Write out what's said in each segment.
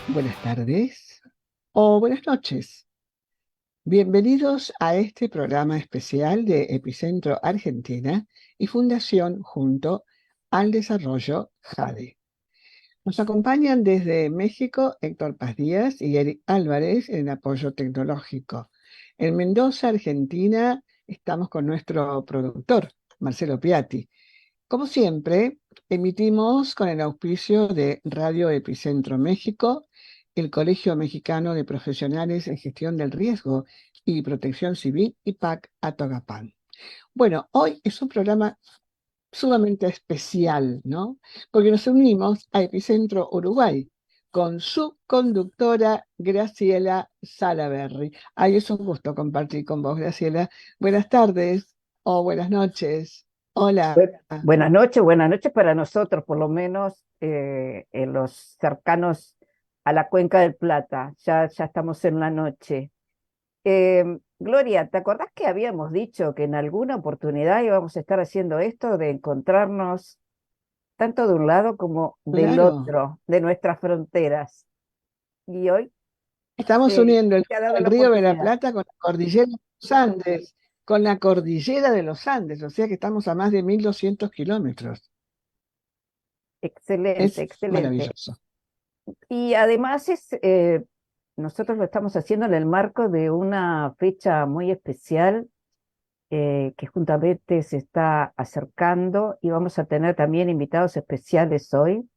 Buenas tardes o buenas noches. Bienvenidos a este programa especial de Epicentro Argentina y Fundación Junto al Desarrollo JADE. Nos acompañan desde México Héctor Paz Díaz y Eric Álvarez en apoyo tecnológico. En Mendoza, Argentina, estamos con nuestro productor, Marcelo Piatti. Como siempre, emitimos con el auspicio de Radio Epicentro México, el Colegio Mexicano de Profesionales en Gestión del Riesgo y Protección Civil y PAC Atogapán. Bueno, hoy es un programa sumamente especial, ¿no? Porque nos unimos a Epicentro Uruguay con su conductora Graciela Salaberry. Ay, es un gusto compartir con vos, Graciela. Buenas tardes o buenas noches. Hola. Buenas noches para nosotros, por lo menos en los cercanos a la Cuenca del Plata. Ya estamos en la noche. Gloria, ¿te acordás que habíamos dicho que en alguna oportunidad íbamos a estar haciendo esto de encontrarnos tanto de un lado como del Claro, otro, de nuestras fronteras? Y hoy estamos se, uniendo se ha dado el la río de la oportunidad. Plata con la cordillera de los Andes, con la cordillera de los Andes, o sea que estamos a más de 1.200 kilómetros. Excelente, Es excelente. maravilloso. Y además nosotros lo estamos haciendo en el marco de una fecha muy especial que juntamente se está acercando y vamos a tener también invitados especiales hoy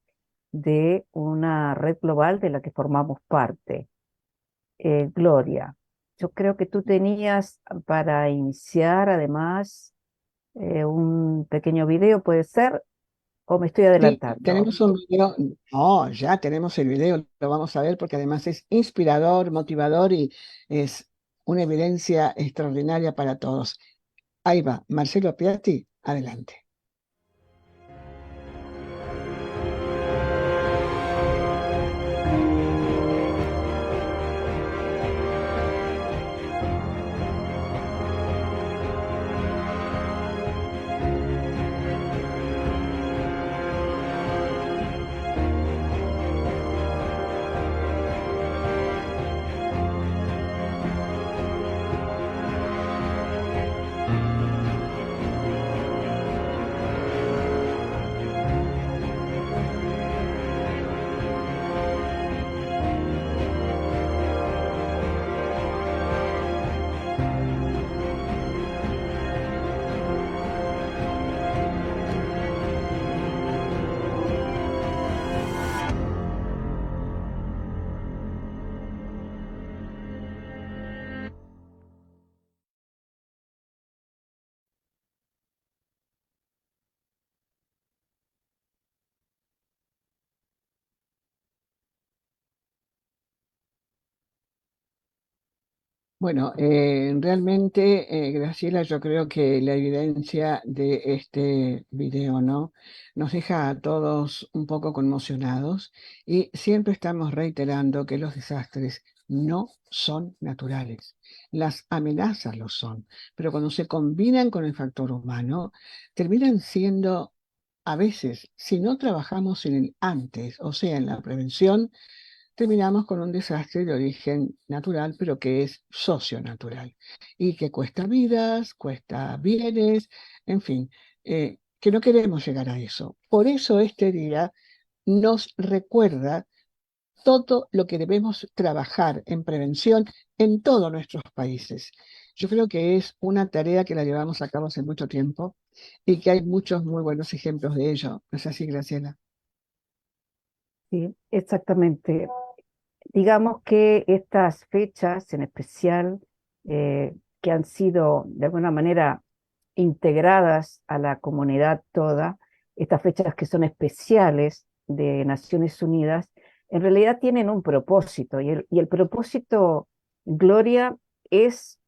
de una red global de la que formamos parte. Gloria, yo creo que tú tenías para iniciar además un pequeño video, ¿puede ser? ¿O me estoy Sí, adelantando? tenemos un video, no, ya tenemos el video, lo vamos a ver porque además es inspirador, motivador y es una evidencia extraordinaria para todos. Ahí va, Marcelo Piatti, adelante. Bueno, realmente, Graciela, yo creo que la evidencia de este video, ¿no? Nos deja a todos un poco conmocionados y siempre estamos reiterando que los desastres no son naturales. Las amenazas lo son, pero cuando se combinan con el factor humano, terminan siendo, a veces, si no trabajamos en el antes, o sea, en la prevención, terminamos con un desastre de origen natural, pero que es socionatural y que cuesta vidas, cuesta bienes, en fin, que no queremos llegar a eso. Por eso este día nos recuerda todo lo que debemos trabajar en prevención en todos nuestros países. Yo creo que es una tarea que la llevamos a cabo hace mucho tiempo y que hay muchos muy buenos ejemplos de ello. ¿No es así, Graciela? Sí, exactamente. Digamos que estas fechas en especial, que han sido de alguna manera integradas a la comunidad toda, estas fechas que son especiales de Naciones Unidas, en realidad tienen un propósito, y el propósito, Gloria, es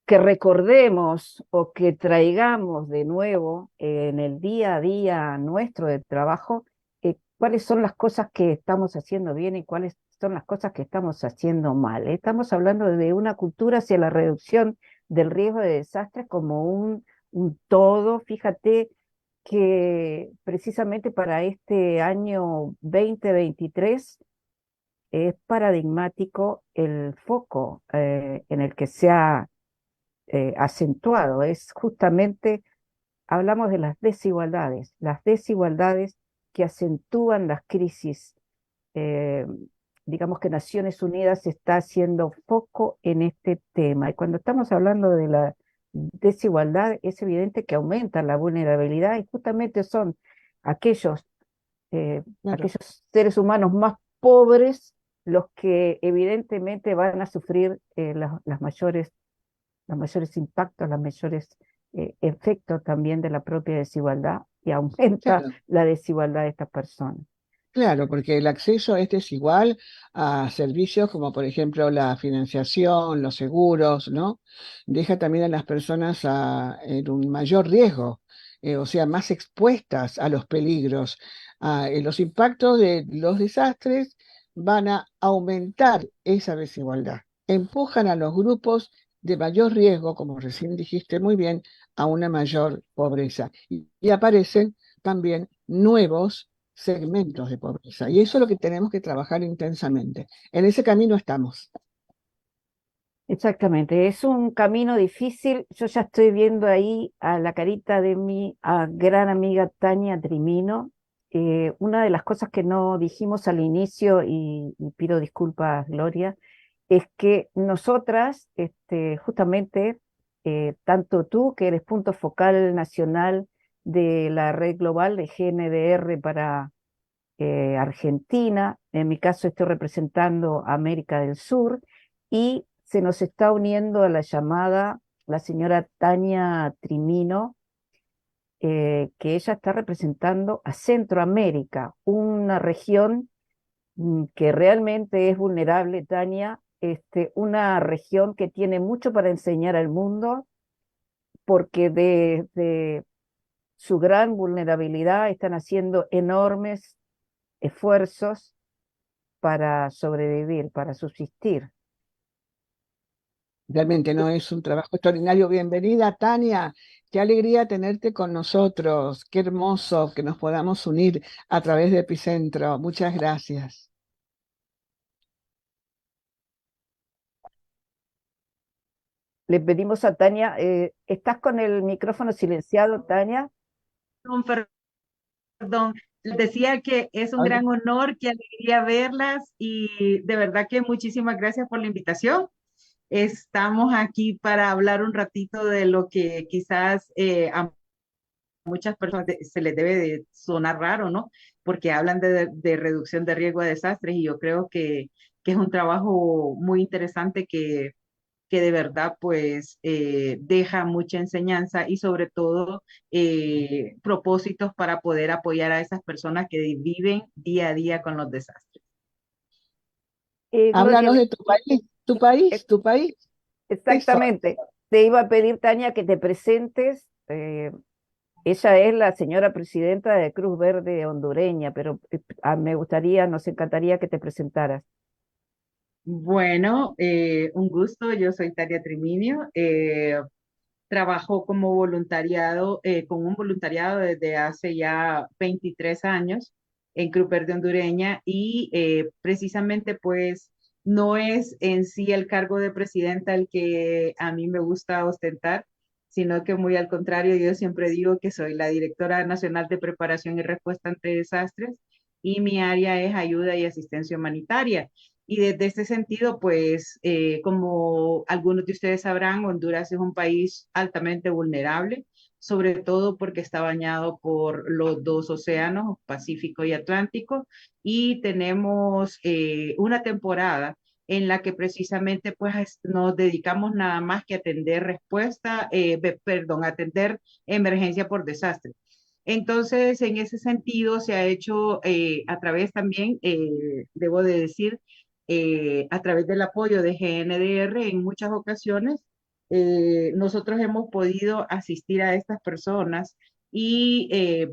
que recordemos o que traigamos de nuevo en el día a día nuestro de trabajo cuáles son las cosas que estamos haciendo bien y cuáles son las cosas que estamos haciendo mal. Estamos hablando de una cultura hacia la reducción del riesgo de desastres como un todo. Fíjate que precisamente para este año 2023 es paradigmático el foco en el que se ha acentuado. Es justamente, hablamos de las desigualdades que acentúan las crisis. eh, digamos que Naciones Unidas está haciendo foco en este tema. Y cuando estamos hablando de la desigualdad, es evidente que aumenta la vulnerabilidad y justamente son aquellos, Claro. aquellos seres humanos más pobres los que evidentemente van a sufrir los mayores impactos, los mayores efectos también de la propia desigualdad y aumenta Claro. la desigualdad de estas personas. Claro, porque el acceso este es igual a servicios como por ejemplo la financiación, los seguros, ¿no? Deja también a las personas en un mayor riesgo, o sea, más expuestas a los peligros. Los impactos de los desastres van a aumentar esa desigualdad. Empujan a los grupos de mayor riesgo, como recién dijiste muy bien, a una mayor pobreza. Y aparecen también nuevos segmentos de pobreza. Y eso es lo que tenemos que trabajar intensamente. En ese camino estamos. Exactamente, es un camino difícil. Yo ya estoy viendo ahí a la carita de mi gran amiga Tania Trimino. Una de las cosas que no dijimos al inicio, y pido disculpas, Gloria, es que nosotras, justamente, tanto tú, que eres punto focal nacional de la red global de GNDR para Argentina, en mi caso estoy representando a América del Sur, y se nos está uniendo a la llamada la señora Tania Trimino, que ella está representando a Centroamérica, una región que realmente es vulnerable, Tania, una región que tiene mucho para enseñar al mundo, porque de su gran vulnerabilidad están haciendo enormes esfuerzos para sobrevivir, para subsistir. Realmente no es un trabajo extraordinario. Bienvenida, Tania. Qué alegría tenerte con nosotros. Qué hermoso que nos podamos unir a través de Epicentro. Muchas gracias. Le pedimos a Tania, ¿estás con el micrófono silenciado, Tania? Perdón, perdón. Les decía que es un Hola. gran honor, qué alegría verlas y de verdad que muchísimas gracias por la invitación. Estamos aquí para hablar un ratito de lo que quizás a muchas personas se les debe de sonar raro, ¿no? Porque hablan de reducción de riesgo de desastres y yo creo que es un trabajo muy interesante que de verdad pues deja mucha enseñanza y sobre todo propósitos para poder apoyar a esas personas que viven día a día con los desastres. Gloria, Háblanos de tu país, tu eh, país, tu país. Eso. exactamente. Te iba a pedir, Tania, que te presentes. Ella es la señora presidenta de Cruz Verde hondureña, pero me gustaría, nos encantaría que te presentaras. Bueno, un gusto, yo soy Taria Triminio, trabajo como voluntariado, con un voluntariado desde hace ya 23 años en Cruz Verde hondureña y precisamente pues no es en sí el cargo de presidenta el que a mí me gusta ostentar, sino que muy al contrario, yo siempre digo que soy la directora nacional de preparación y respuesta ante desastres y mi área es ayuda y asistencia humanitaria. Y desde este sentido, pues, como algunos de ustedes sabrán, Honduras es un país altamente vulnerable, sobre todo porque está bañado por los dos océanos, Pacífico y Atlántico, y tenemos una temporada en la que precisamente pues nos dedicamos nada más que a atender respuesta, perdón, atender emergencia por desastre. Entonces, en ese sentido, se ha hecho a través también, debo de decir, a través del apoyo de GNDR en muchas ocasiones, nosotros hemos podido asistir a estas personas y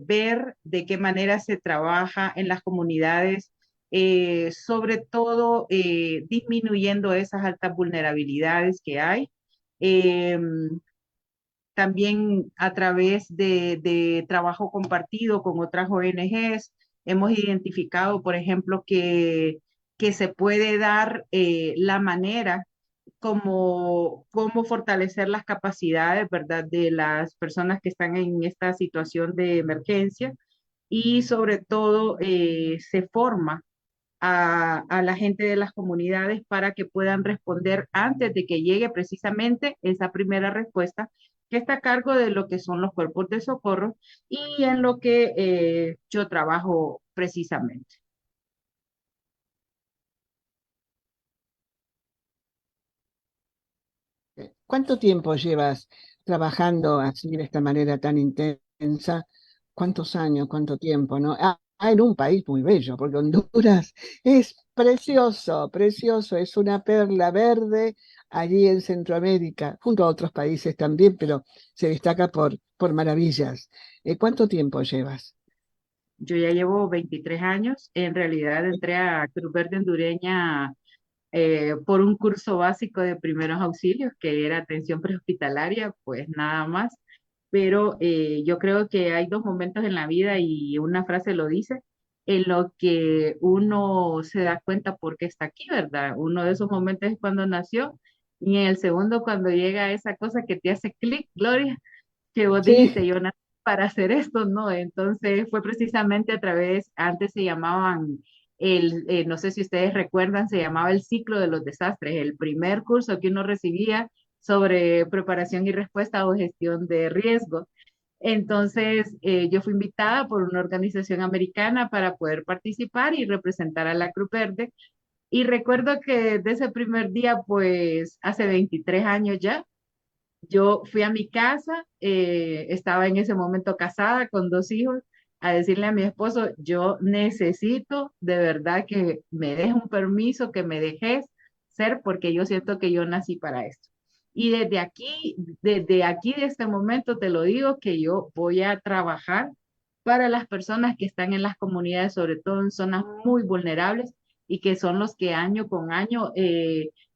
ver de qué manera se trabaja en las comunidades, sobre todo disminuyendo esas altas vulnerabilidades que hay. Eh, También a través de trabajo compartido con otras ONGs, hemos identificado, por ejemplo, que que se puede dar la manera como cómo fortalecer las capacidades, ¿verdad?, de las personas que están en esta situación de emergencia y sobre todo se forma a la gente de las comunidades para que puedan responder antes de que llegue precisamente esa primera respuesta que está a cargo de lo que son los cuerpos de socorro y en lo que yo trabajo precisamente. ¿Cuánto tiempo llevas trabajando así de esta manera tan intensa? ¿Cuántos años, cuánto tiempo, no? En un país muy bello, porque Honduras es precioso, precioso, es una perla verde allí en Centroamérica, junto a otros países también, pero se destaca por maravillas. ¿Cuánto tiempo llevas? Yo ya llevo 23 años, en realidad entré a Cruz Verde Hondureña por un curso básico de primeros auxilios, que era atención prehospitalaria, pues nada más. Pero yo creo que hay dos momentos en la vida y una frase lo dice, en lo que uno se da cuenta por qué está aquí, ¿verdad? Uno de esos momentos es cuando nació y en el segundo cuando llega esa cosa que te hace clic, Gloria, que vos Sí, dijiste, yo nací para hacer esto, ¿no? Entonces fue precisamente a través, antes se llamaban, no sé si ustedes recuerdan, se llamaba el ciclo de los desastres, el primer curso que uno recibía sobre preparación y respuesta o gestión de riesgo. Entonces, yo fui invitada por una organización americana para poder participar y representar a la Cruz Verde. Y recuerdo que desde ese primer día, pues hace 23 años ya, yo fui a mi casa, estaba en ese momento casada con dos hijos, a decirle a mi esposo, yo necesito de verdad que me des un permiso, que me dejes ser, porque yo siento que yo nací para esto. Y desde aquí, de este momento, te lo digo, que yo voy a trabajar para las personas que están en las comunidades, sobre todo en zonas muy vulnerables, y que son los que año con año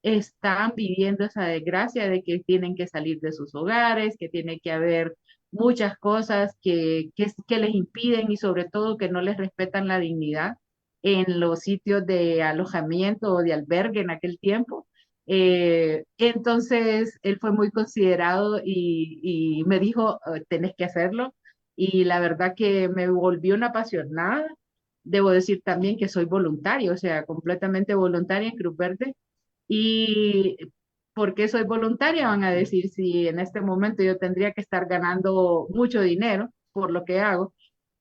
están viviendo esa desgracia de que tienen que salir de sus hogares, que tiene que haber muchas cosas que les impiden y sobre todo que no les respetan la dignidad en los sitios de alojamiento o de albergue en aquel tiempo. Entonces, él fue muy considerado y me dijo, tenés que hacerlo. Y la verdad que me volvió una apasionada. Debo decir también que soy voluntaria, o sea, completamente voluntaria en Cruz Verde. ¿Y por qué soy voluntaria? Van a decir si en este momento yo tendría que estar ganando mucho dinero por lo que hago,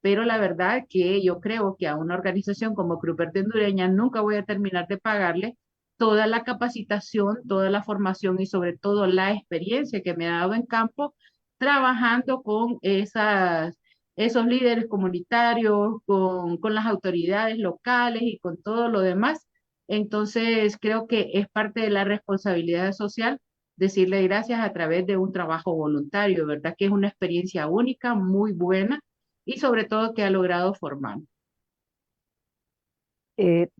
pero la verdad que yo creo que a una organización como Cruz Verde Hondureña nunca voy a terminar de pagarle toda la capacitación, toda la formación y sobre todo la experiencia que me ha dado en campo trabajando con esos líderes comunitarios, con las autoridades locales y con todo lo demás. Entonces, creo que es parte de la responsabilidad social decirle gracias a través de un trabajo voluntario, ¿verdad? Que es una experiencia única, muy buena y sobre todo que ha logrado formar.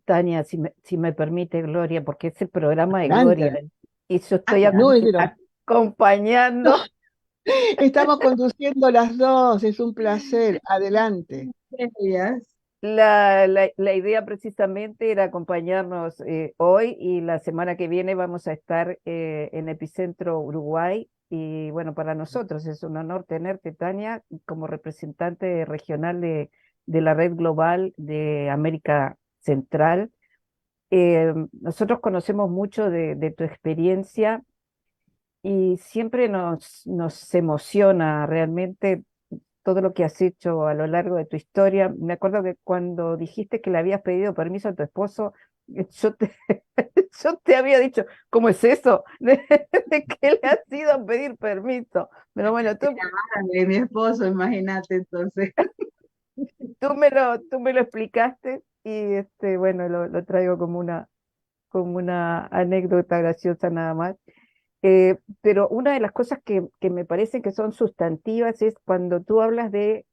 Tania, si me permite, Gloria, porque es el programa de Gloria adelante. y yo estoy Adelante. No, es de los acompañando. Estamos conduciendo las dos, es un placer. Adelante. Gracias. La idea precisamente era acompañarnos hoy y la semana que viene vamos a estar en Epicentro Uruguay y bueno, para nosotros es un honor tenerte, Tania, como representante regional de la Red Global de América Central. Nosotros conocemos mucho de tu experiencia y siempre nos emociona realmente todo lo que has hecho a lo largo de tu historia. Me acuerdo que cuando dijiste que le habías pedido permiso a tu esposo, yo te, yo te había dicho, ¿cómo es eso? De que le has ido a pedir permiso. Pero bueno, De mi esposo, imagínate entonces. tú me lo explicaste y bueno, lo traigo como una anécdota graciosa nada más. Pero una de las cosas que me parecen que son sustantivas es cuando tú hablas de,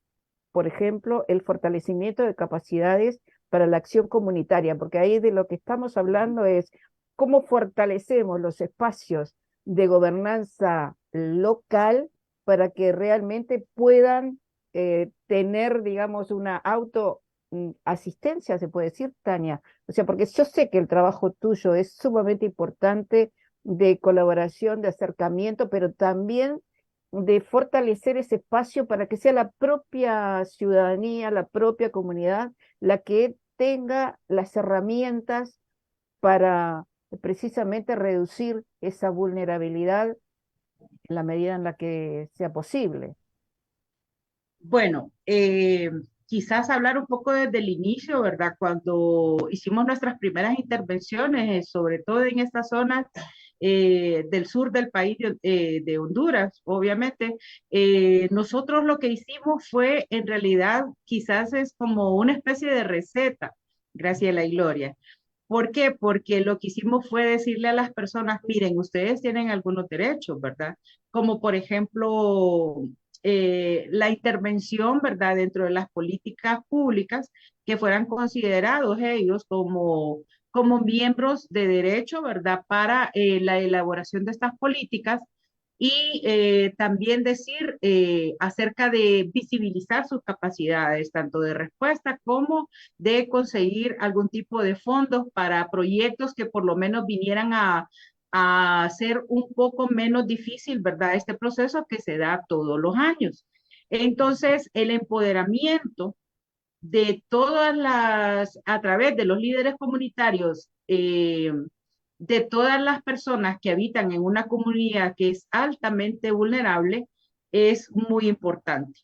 por ejemplo, el fortalecimiento de capacidades para la acción comunitaria, porque ahí de lo que estamos hablando es cómo fortalecemos los espacios de gobernanza local para que realmente puedan tener, digamos, una asistencia, se puede decir, Tania. O sea, porque yo sé que el trabajo tuyo es sumamente importante de colaboración, de acercamiento, pero también de fortalecer ese espacio para que sea la propia ciudadanía, la propia comunidad, la que tenga las herramientas para precisamente reducir esa vulnerabilidad en la medida en la que sea posible. Bueno, quizás hablar un poco desde el inicio, ¿verdad? Cuando hicimos nuestras primeras intervenciones, sobre todo en estas zonas del sur del país de Honduras, obviamente, nosotros lo que hicimos fue, en realidad, quizás es como una especie de receta, Graciela y Gloria. ¿Por qué? Porque lo que hicimos fue decirle a las personas, miren, ustedes tienen algunos derechos, ¿verdad? Como por ejemplo, la intervención, ¿verdad? Dentro de las políticas públicas que fueran considerados ellos como miembros de derecho, ¿verdad? Para la elaboración de estas políticas y también decir acerca de visibilizar sus capacidades, tanto de respuesta como de conseguir algún tipo de fondos para proyectos que por lo menos vinieran a hacer un poco menos difícil, ¿verdad? Este proceso que se da todos los años. Entonces, el empoderamiento de todas a través de los líderes comunitarios, de todas las personas que habitan en una comunidad que es altamente vulnerable, es muy importante.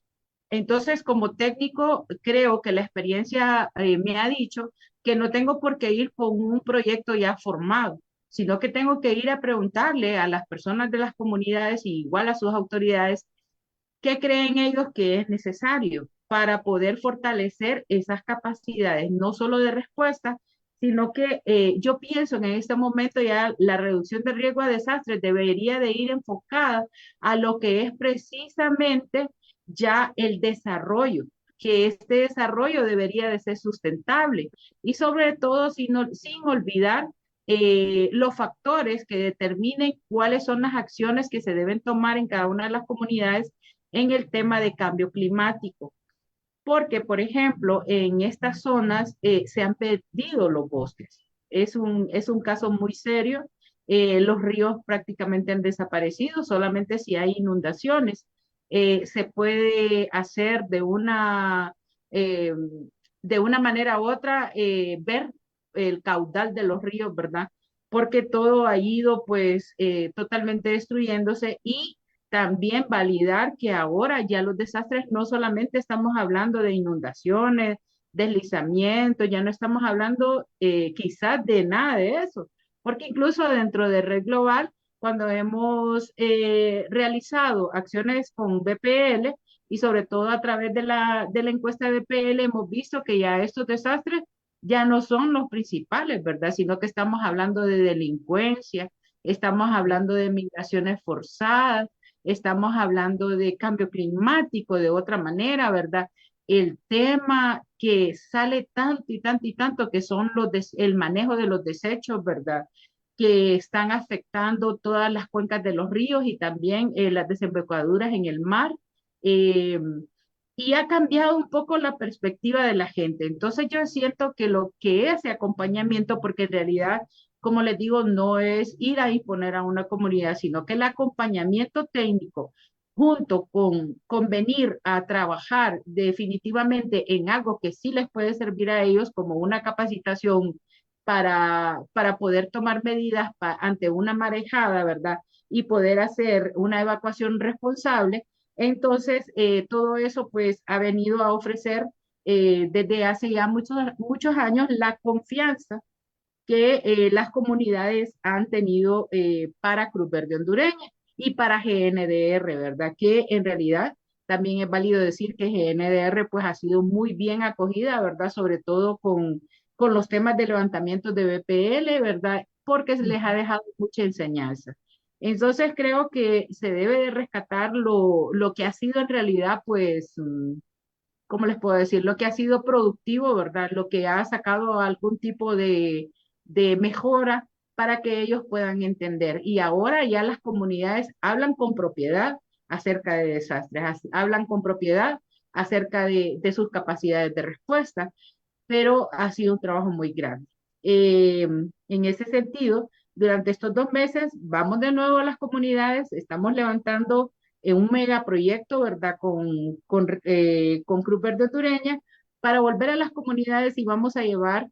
Entonces, como técnico, creo que la experiencia me ha dicho que no tengo por qué ir con un proyecto ya formado, sino que tengo que ir a preguntarle a las personas de las comunidades y igual a sus autoridades qué creen ellos que es necesario para poder fortalecer esas capacidades, no solo de respuesta, sino que yo pienso en este momento ya la reducción de riesgo a desastres debería de ir enfocada a lo que es precisamente ya el desarrollo, que este desarrollo debería de ser sustentable y sobre todo sin olvidar los factores que determinen cuáles son las acciones que se deben tomar en cada una de las comunidades en el tema de cambio climático. Porque, por ejemplo, en estas zonas se han perdido los bosques. Es un caso muy serio. Los ríos prácticamente han desaparecido, solamente si hay inundaciones. Se puede hacer eh, de una manera u otra, ver el caudal de los ríos, ¿verdad? Porque todo ha ido pues totalmente destruyéndose y también validar que ahora ya los desastres no solamente estamos hablando de inundaciones, deslizamientos, ya no estamos hablando quizás de nada de eso, porque incluso dentro de Red Global, cuando hemos realizado acciones con BPL y sobre todo a través de la encuesta de BPL, hemos visto que ya estos desastres ya no son los principales, ¿verdad? Sino que estamos hablando de delincuencia, estamos hablando de migraciones forzadas, estamos hablando de cambio climático de otra manera, ¿verdad? El tema que sale tanto y tanto y tanto que son el manejo de los desechos, ¿verdad? Que están afectando todas las cuencas de los ríos y también las desembocaduras en el mar. Eh, y ha cambiado un poco la perspectiva de la gente. Entonces yo siento que lo que es ese acompañamiento, porque en realidad como les digo, no es ir a imponer a una comunidad, sino que el acompañamiento técnico junto con venir a trabajar definitivamente en algo que sí les puede servir a ellos como una capacitación para poder tomar medidas ante una marejada, ¿verdad? Y poder hacer una evacuación responsable. Entonces, todo eso pues ha venido a ofrecer desde hace ya muchos años la confianza que las comunidades han tenido para Cruz Verde Hondureña y para GNDR, ¿verdad? Que en realidad también es válido decir que GNDR pues ha sido muy bien acogida, ¿verdad? Sobre todo con los temas de levantamiento de BPL, ¿verdad? Porque se les ha dejado mucha enseñanza. Entonces creo que se debe de rescatar lo que ha sido en realidad, pues, ¿cómo les puedo decir? Lo que ha sido productivo, ¿verdad? Lo que ha sacado algún tipo de mejora para que ellos puedan entender. Y ahora ya las comunidades hablan con propiedad acerca de desastres, hablan con propiedad acerca de sus capacidades de respuesta. pero ha sido un trabajo muy grande. En ese sentido, durante estos 2 meses vamos de nuevo a las comunidades, estamos levantando un megaproyecto, ¿verdad? Con Cruz Verde Hondureña para volver a las comunidades y vamos a llevar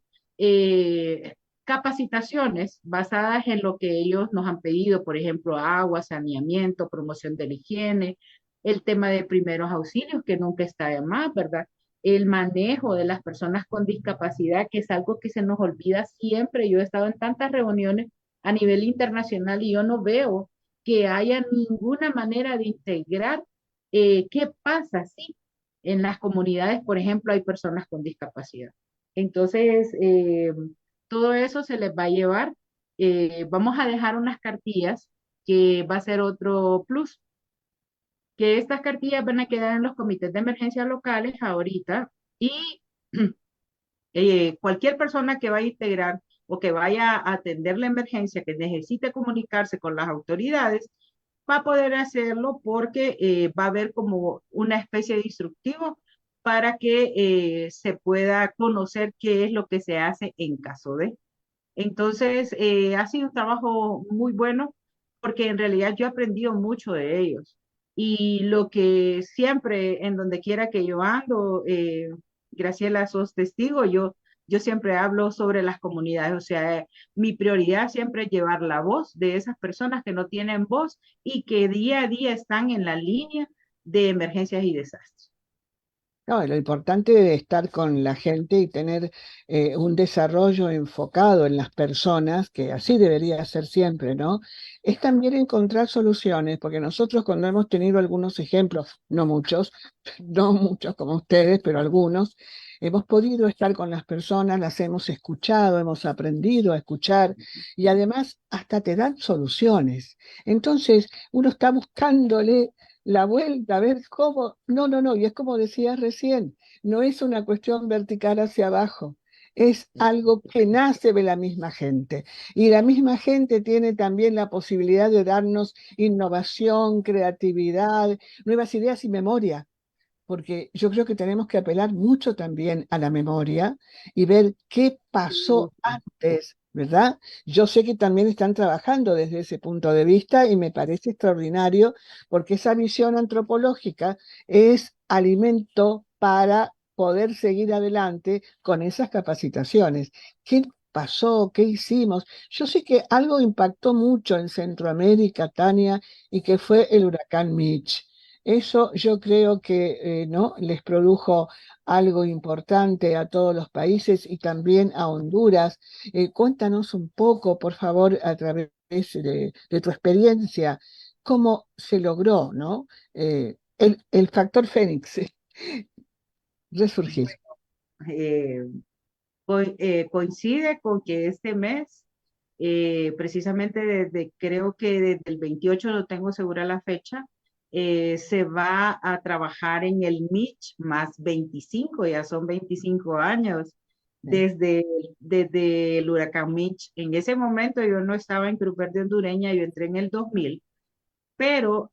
capacitaciones basadas en lo que ellos nos han pedido, por ejemplo, agua, saneamiento, promoción de la higiene, el tema de primeros auxilios, que nunca está de más, ¿verdad? El manejo de las personas con discapacidad, que es algo que se nos olvida siempre. Yo he estado en tantas reuniones a nivel internacional y yo no veo que haya ninguna manera de integrar qué pasa si en las comunidades, por ejemplo, hay personas con discapacidad. Entonces, todo eso se les va a llevar. Vamos a dejar unas cartillas que va a ser otro plus, que estas cartillas van a quedar en los comités de emergencia locales ahorita y cualquier persona que vaya a integrar o que vaya a atender la emergencia, que necesite comunicarse con las autoridades, va a poder hacerlo porque va a haber como una especie de instructivo para que se pueda conocer qué es lo que se hace en caso de. Entonces, ha sido un trabajo muy bueno porque en realidad yo he aprendido mucho de ellos. Y lo que siempre, en donde quiera que yo ando, Graciela, sos testigo, yo siempre hablo sobre las comunidades. O sea, mi prioridad siempre es llevar la voz de esas personas que no tienen voz y que día a día están en la línea de emergencias y desastres. No, lo importante de estar con la gente y tener un desarrollo enfocado en las personas, que así debería ser siempre, ¿no? Es también encontrar soluciones, porque nosotros cuando hemos tenido algunos ejemplos, no muchos, no muchos como ustedes, pero algunos, hemos podido estar con las personas, las hemos escuchado, hemos aprendido a escuchar y además hasta te dan soluciones. Entonces, uno está buscándole la vuelta, a ver cómo, no, no, no, y es como decías recién, no es una cuestión vertical hacia abajo, es algo que nace de la misma gente. Y la misma gente tiene también la posibilidad de darnos innovación, creatividad, nuevas ideas y memoria, porque yo creo que tenemos que apelar mucho también a la memoria y ver qué pasó antes, ¿verdad? Yo sé que también están trabajando desde ese punto de vista y me parece extraordinario porque esa visión antropológica es alimento para poder seguir adelante con esas capacitaciones. ¿Qué pasó? ¿Qué hicimos? Yo sé que algo impactó mucho en Centroamérica, Tania, y que fue el huracán Mitch. Eso yo creo que ¿no? les produjo algo importante a todos los países y también a Honduras. Cuéntanos un poco, por favor, a través de tu experiencia, cómo se logró, ¿no? El factor Fénix, resurgir. Eh, Coincide con que este mes, precisamente creo que desde el 28, no tengo segura la fecha, se va a trabajar en el Mitch más 25, ya son 25 años desde, desde el huracán Mitch. En ese momento yo no estaba en Cruz Verde Hondureña, yo entré en el 2000, pero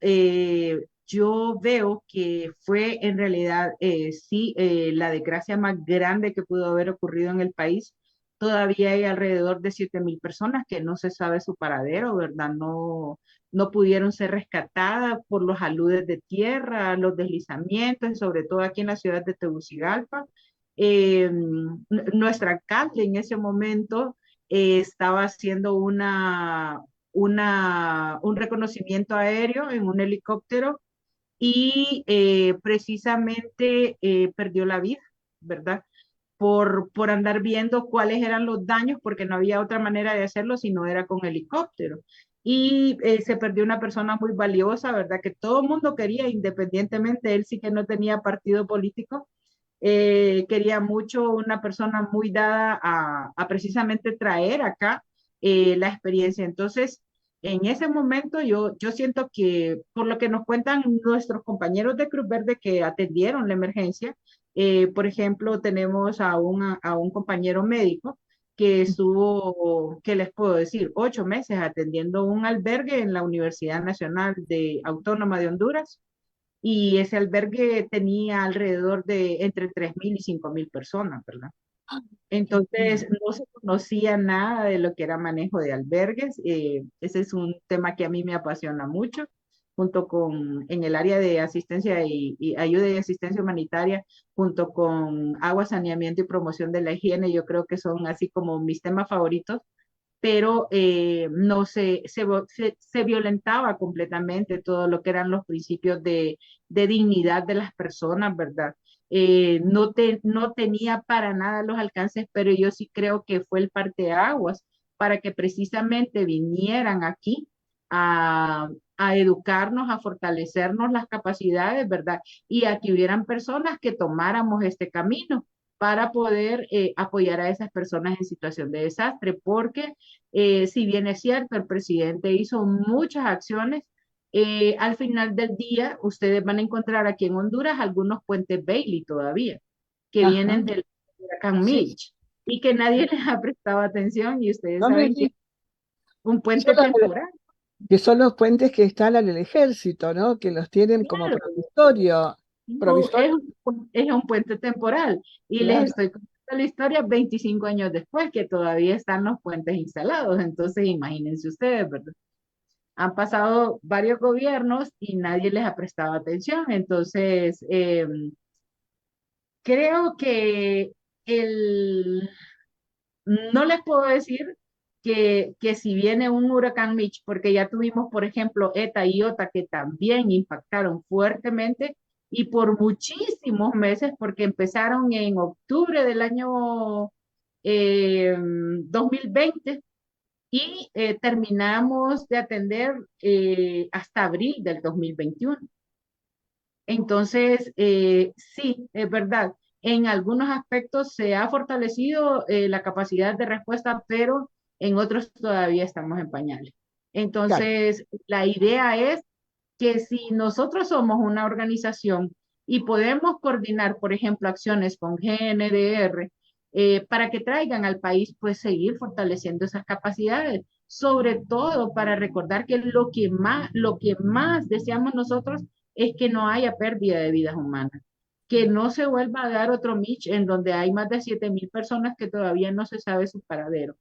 yo veo que fue en realidad, sí, la desgracia más grande que pudo haber ocurrido en el país. Todavía hay alrededor de 7.000 personas que no se sabe su paradero, ¿verdad? No pudieron ser rescatadas por los aludes de tierra, los deslizamientos, y sobre todo aquí en la ciudad de Tegucigalpa. Nuestra alcalde en ese momento estaba haciendo un reconocimiento aéreo en un helicóptero y precisamente perdió la vida, ¿verdad? Por andar viendo cuáles eran los daños, porque no había otra manera de hacerlo si no era con helicóptero. Y se perdió una persona muy valiosa, ¿verdad? Que todo el mundo quería, independientemente, él sí que no tenía partido político, quería mucho una persona muy dada a precisamente traer acá la experiencia. Entonces, en ese momento yo siento que por lo que nos cuentan nuestros compañeros de Cruz Verde que atendieron la emergencia, por ejemplo, tenemos a un compañero médico que estuvo, ¿qué les puedo decir? 8 meses atendiendo un albergue en la Universidad Nacional Autónoma de Honduras y ese albergue tenía alrededor de entre 3.000 y 5.000 personas, ¿verdad? Entonces, no se conocía nada de lo que era manejo de albergues. Ese es un tema que a mí me apasiona mucho, junto con en el área de asistencia y ayuda y asistencia humanitaria, junto con agua, saneamiento y promoción de la higiene. Yo creo que son así como mis temas favoritos, pero no se violentaba completamente todo lo que eran los principios de dignidad de las personas, ¿verdad? No tenía para nada los alcances, pero yo sí creo que fue el parteaguas para que precisamente vinieran aquí a educarnos, a fortalecernos las capacidades, ¿verdad? Y a que hubieran personas que tomáramos este camino para poder apoyar a esas personas en situación de desastre, porque si bien es cierto, el presidente hizo muchas acciones, al final del día ustedes van a encontrar aquí en Honduras algunos puentes Bailey todavía, que Ajá, vienen del huracán sí, Mitch y que nadie les ha prestado atención y ustedes no me saben que es di- un puente solo temporal. que son los puentes que instalan el ejército, ¿no? Que los tienen como Claro, provisorio, no, provisorio, es un puente temporal y les claro. estoy contando la historia 25 años después que todavía están los puentes instalados, entonces imagínense ustedes, ¿verdad? Han pasado varios gobiernos y nadie les ha prestado atención. Entonces, creo que el, no les puedo decir que si viene un huracán Mitch, porque ya tuvimos, por ejemplo, ETA y IOTA que también impactaron fuertemente y por muchísimos meses, porque empezaron en octubre del año 2020 y terminamos de atender hasta abril del 2021. Entonces, sí, es verdad, en algunos aspectos se ha fortalecido la capacidad de respuesta, pero en otros todavía estamos en pañales. Claro, Entonces, la idea es que si nosotros somos una organización y podemos coordinar, por ejemplo, acciones con GNDR, para que traigan al país, pues seguir fortaleciendo esas capacidades, sobre todo para recordar que lo que más deseamos nosotros es que no haya pérdida de vidas humanas, que no se vuelva a dar otro Mitch en donde hay más de 7,000 personas que todavía no se sabe su paradero,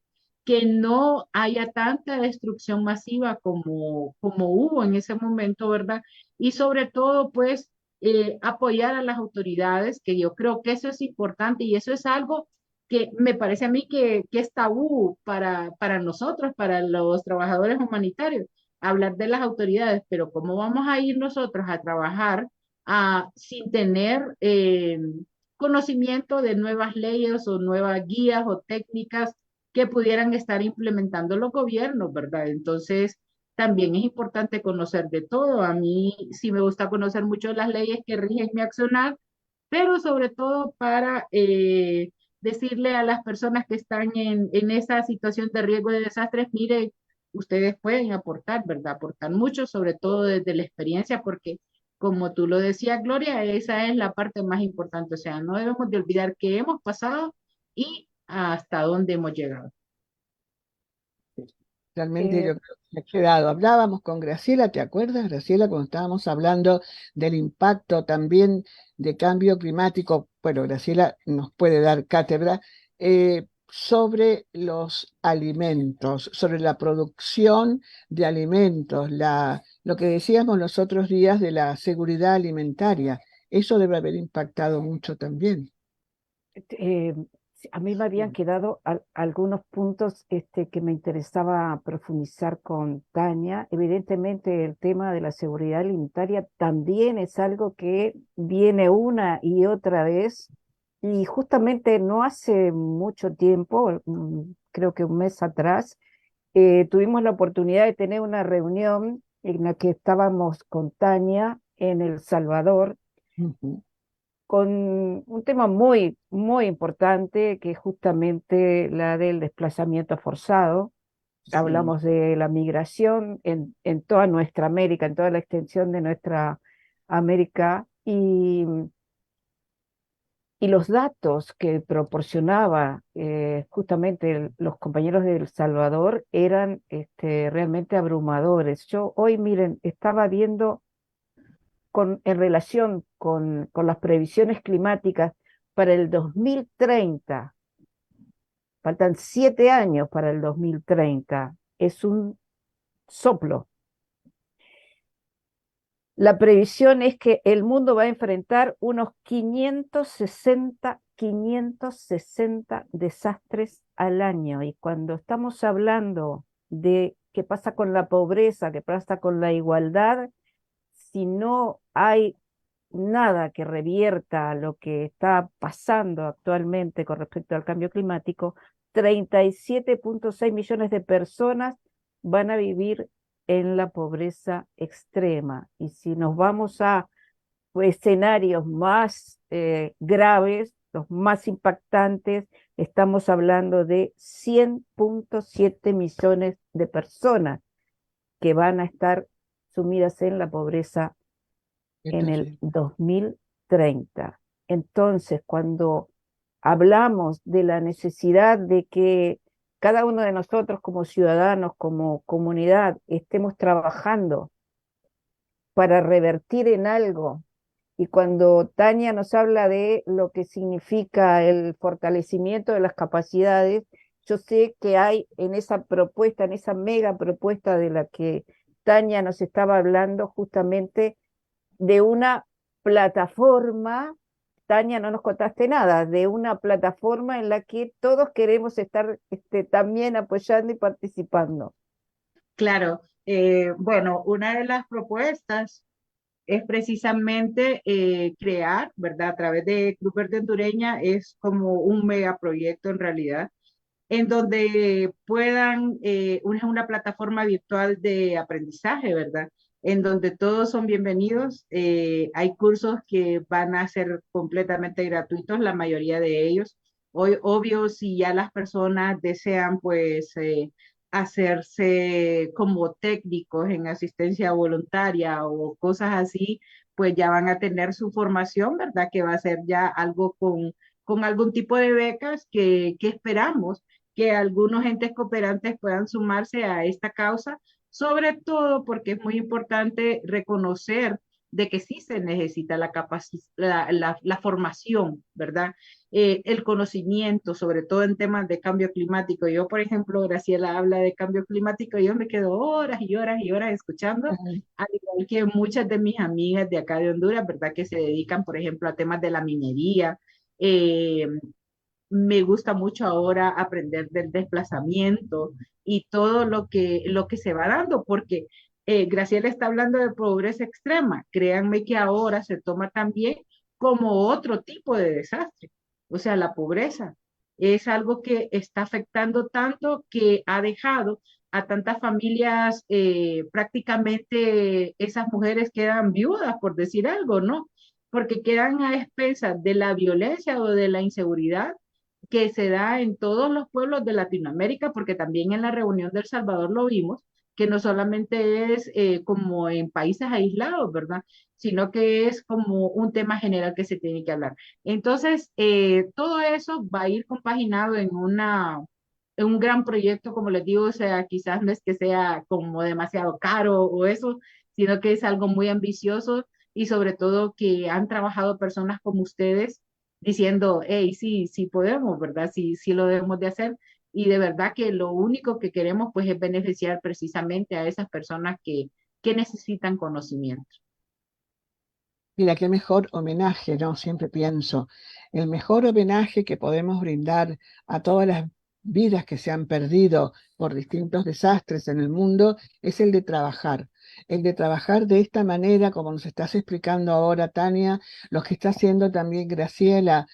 que no haya tanta destrucción masiva como hubo en ese momento, ¿verdad? Y sobre todo, pues, apoyar a las autoridades, que yo creo que eso es importante y eso es algo que me parece a mí que es tabú para nosotros, para los trabajadores humanitarios, hablar de las autoridades, pero ¿cómo vamos a ir nosotros a trabajar sin tener conocimiento de nuevas leyes o nuevas guías o técnicas que pudieran estar implementando los gobiernos, ¿verdad? Entonces, también es importante conocer de todo. A mí sí me gusta conocer mucho las leyes que rigen mi accionar, pero sobre todo para decirle a las personas que están en esa situación de riesgo de desastres, mire, ustedes pueden aportar, ¿verdad? Aportar mucho, sobre todo desde la experiencia, porque como tú lo decías, Gloria, esa es la parte más importante. O sea, no debemos de olvidar qué hemos pasado y hasta dónde hemos llegado. realmente Eh, yo creo que se ha quedado. Hablábamos con Graciela, ¿te acuerdas, Graciela, cuando estábamos hablando del impacto también de cambio climático? Bueno, Graciela nos puede dar cátedra sobre los alimentos, sobre la producción de alimentos, lo que decíamos los otros días de la seguridad alimentaria. Eso debe haber impactado mucho también. eh, sí, a mí me habían quedado algunos puntos que me interesaba profundizar con Tania. Evidentemente, el tema de la seguridad alimentaria también es algo que viene una y otra vez. Y justamente no hace mucho tiempo, creo que un mes atrás, tuvimos la oportunidad de tener una reunión en la que estábamos con Tania en El Salvador Ujú. con un tema muy, muy importante, que es justamente la del desplazamiento forzado. Sí. Hablamos de la migración en toda nuestra América, en toda la extensión de nuestra América, y los datos que proporcionaba justamente los compañeros de El Salvador eran realmente abrumadores. Yo hoy, miren, estaba viendo en relación con las previsiones climáticas para el 2030. Faltan 7 años para el 2030. Es un soplo. La previsión es que el mundo va a enfrentar unos 560 desastres al año. Y cuando estamos hablando de qué pasa con la pobreza, qué pasa con la igualdad, si no hay nada que revierta lo que está pasando actualmente con respecto al cambio climático, 37,6 millones de personas van a vivir en la pobreza extrema. Y si nos vamos a escenarios más graves, los más impactantes, estamos hablando de 100,7 millones de personas que van a estar sumidas en la pobreza Qué en el terrible. 2030. Entonces, cuando hablamos de la necesidad de que cada uno de nosotros como ciudadanos, como comunidad, estemos trabajando para revertir en algo, y cuando Tania nos habla de lo que significa el fortalecimiento de las capacidades, yo sé que hay en esa propuesta, en esa mega propuesta de la que Tania nos estaba hablando, justamente de una plataforma. Tania, no nos contaste nada, de una plataforma en la que todos queremos estar también apoyando y participando. Claro, bueno, una de las propuestas es precisamente crear, ¿verdad? A través de Cruz Verde Hondureña es como un megaproyecto en realidad, en donde puedan, es una plataforma virtual de aprendizaje, ¿verdad? En donde todos son bienvenidos. Hay cursos que van a ser completamente gratuitos, la mayoría de ellos. Hoy, obvio, si ya las personas desean, pues, hacerse como técnicos en asistencia voluntaria o cosas así, pues ya van a tener su formación, ¿verdad? Que va a ser ya algo con algún tipo de becas que esperamos que algunos entes cooperantes puedan sumarse a esta causa, sobre todo porque es muy importante reconocer de que sí se necesita la formación, ¿verdad? El conocimiento, sobre todo en temas de cambio climático. Yo, por ejemplo, Graciela habla de cambio climático y yo me quedo horas y horas y horas escuchando, al igual que muchas de mis amigas de acá de Honduras, ¿verdad? Que se dedican, por ejemplo, a temas de la minería, eh, me gusta mucho ahora aprender del desplazamiento y todo lo que se va dando, porque Graciela está hablando de pobreza extrema. Créanme que ahora se toma también como otro tipo de desastre. O sea, la pobreza es algo que está afectando tanto que ha dejado a tantas familias, prácticamente esas mujeres quedan viudas, por decir algo, ¿no? Porque quedan a expensas de la violencia o de la inseguridad que se da en todos los pueblos de Latinoamérica, porque también en la reunión del Salvador lo vimos, que no solamente es como en países aislados, ¿verdad? Sino que es como un tema general que se tiene que hablar. Entonces, todo eso va a ir compaginado en un gran proyecto, como les digo, o sea, quizás no es que sea como demasiado caro o eso, sino que es algo muy ambicioso y sobre todo que han trabajado personas como ustedes diciendo, hey, sí, sí podemos, ¿verdad? Sí, sí lo debemos de hacer. Y de verdad que lo único que queremos pues es beneficiar precisamente a esas personas que necesitan conocimiento. Mira, qué mejor homenaje, ¿no? Siempre pienso, el mejor homenaje que podemos brindar a todas las vidas que se han perdido por distintos desastres en el mundo es el de trabajar de esta manera, como nos estás explicando ahora, Tania, lo que está haciendo también Graciela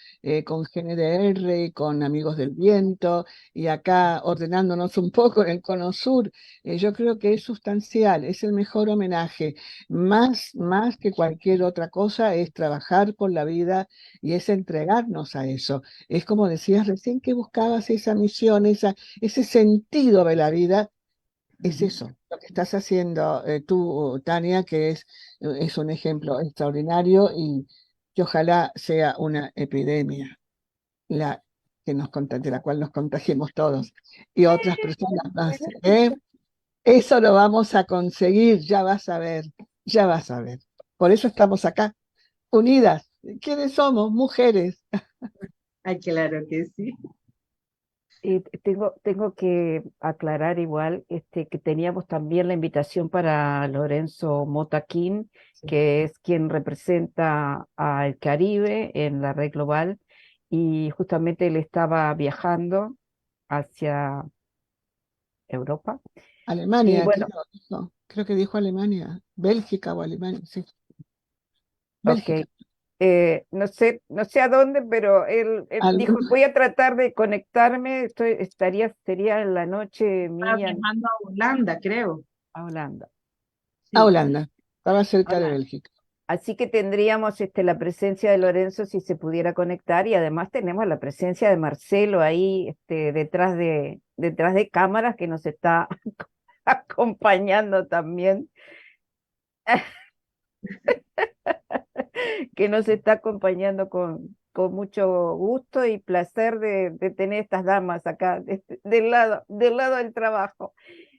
con GNDR y con Amigos del Viento, y acá ordenándonos un poco en el Cono Sur. Yo creo que es sustancial, es el mejor homenaje más que cualquier otra cosa, es trabajar por la vida y es entregarnos a eso. Es como decías recién que buscabas esa misión, ese sentido de la vida, es Ujú. eso, lo que estás haciendo tú, Tania, que es un ejemplo extraordinario y que ojalá sea una epidemia la de la cual nos contagiemos todos y otras personas más. ¿Eh? Eso lo vamos a conseguir, ya vas a ver, ya vas a ver. Por eso estamos acá, unidas. ¿Quiénes somos? Mujeres. Ay, claro que sí. Tengo que aclarar igual que teníamos también la invitación para Lorenzo Motaquín, que es quien representa al Caribe en la red global, y justamente él estaba viajando hacia Europa. Y Alemania, bueno, creo que dijo Alemania, Bélgica o Alemania, sí, ok. Bélgica. No sé a dónde, pero él dijo, Alguna- voy a tratar de conectarme, sería en la noche Estaba mía viajando a Holanda, creo. a Holanda. a Sí, Holanda, estaba cerca de Holanda. Bélgica. Así que tendríamos la presencia de Lorenzo si se pudiera conectar, y además tenemos la presencia de Marcelo ahí detrás de cámaras, que nos está acompañando también, que nos está acompañando con mucho gusto y placer de tener estas damas acá del lado del trabajo.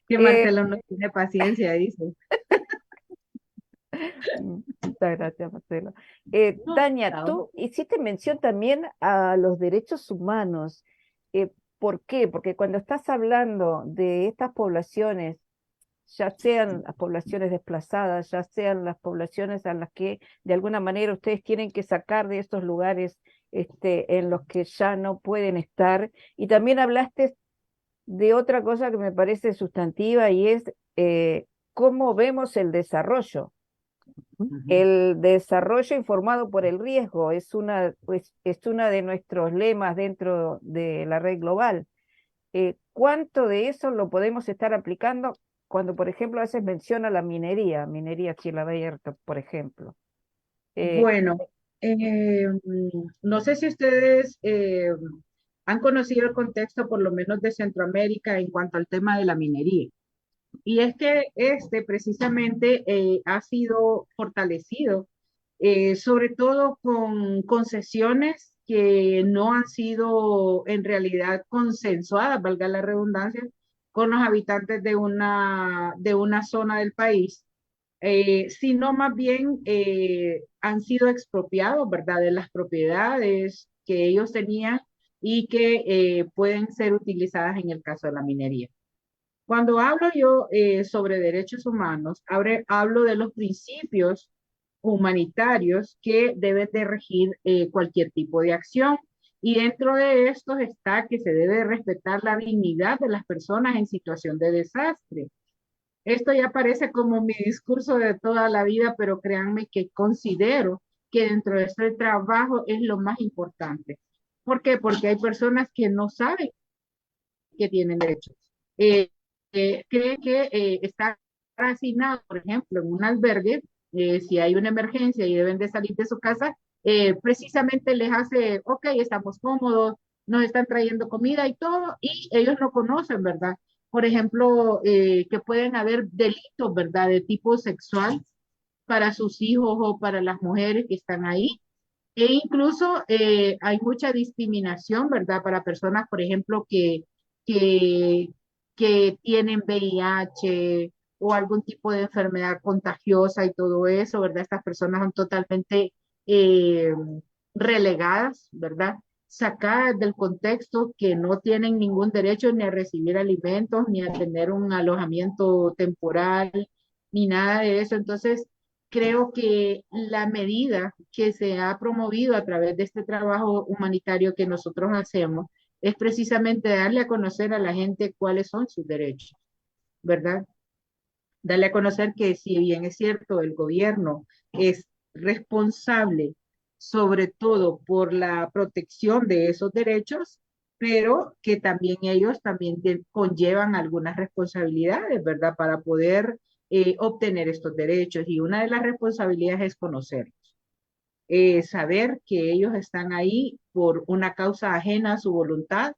Que Eh, Marcelo no tiene paciencia, dice. Muchas gracias, Marcelo. No, Tania, tú hiciste mención también a los derechos humanos. ¿Por qué? Porque cuando estás hablando de estas poblaciones, ya sean las poblaciones desplazadas, ya sean las poblaciones a las que de alguna manera ustedes tienen que sacar de estos lugares en los que ya no pueden estar, y también hablaste de otra cosa que me parece sustantiva, y es cómo vemos el desarrollo. ujú. El desarrollo informado por el riesgo es una de nuestros lemas dentro de la red global. ¿Cuánto de eso lo podemos estar aplicando cuando, por ejemplo, a veces menciona la minería Cielo Abierto, por ejemplo? Eh, Bueno, no sé si ustedes han conocido el contexto, por lo menos de Centroamérica, en cuanto al tema de la minería. Y es que este precisamente ha sido fortalecido, sobre todo con concesiones que no han sido en realidad consensuadas, valga la redundancia, con los habitantes de una zona del país, sino más bien han sido expropiados, ¿verdad?, de las propiedades que ellos tenían y que pueden ser utilizadas en el caso de la minería. Cuando hablo yo sobre derechos humanos, hablo de los principios humanitarios que deben de regir cualquier tipo de acción. Y dentro de estos está que se debe respetar la dignidad de las personas en situación de desastre. Esto ya parece como mi discurso de toda la vida, pero créanme que considero que dentro de este trabajo es lo más importante. ¿Por qué? Porque hay personas que no saben que tienen derechos. Eh, Creen que están asignados, por ejemplo, en un albergue, si hay una emergencia y deben de salir de su casa, precisamente les hace, ok, estamos cómodos, nos están trayendo comida y todo, y ellos no conocen, ¿verdad? Por ejemplo, que pueden haber delitos, ¿verdad?, de tipo sexual para sus hijos o para las mujeres que están ahí. E incluso hay mucha discriminación, ¿verdad? Para personas, por ejemplo, que, que tienen VIH o algún tipo de enfermedad contagiosa y todo eso, ¿verdad? Estas personas son totalmente eh, relegadas, ¿verdad? Sacadas del contexto, que no tienen ningún derecho ni a recibir alimentos, ni a tener un alojamiento temporal, ni nada de eso. Entonces, creo que la medida que se ha promovido a través de este trabajo humanitario que nosotros hacemos es precisamente darle a conocer a la gente cuáles son sus derechos, ¿verdad? Darle a conocer que si bien es cierto, el gobierno es responsable sobre todo por la protección de esos derechos, pero que también ellos también conllevan algunas responsabilidades, ¿verdad? Para poder obtener estos derechos. Y una de las responsabilidades es conocerlos, saber que ellos están ahí por una causa ajena a su voluntad,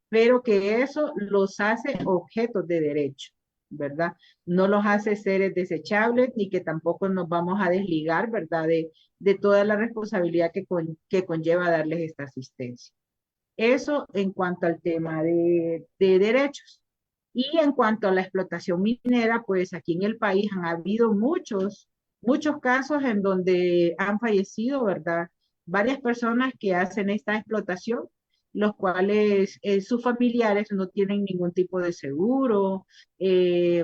pero que eso los hace objetos de derecho, ¿verdad? No los hace seres desechables, ni que tampoco nos vamos a desligar, ¿verdad? De toda la responsabilidad que conlleva darles esta asistencia. Eso en cuanto al tema de derechos. Y en cuanto a la explotación minera, pues aquí en el país han habido muchos casos en donde han fallecido, ¿verdad? Varias personas que hacen esta explotación los cuales sus familiares no tienen ningún tipo de seguro. ¿Qué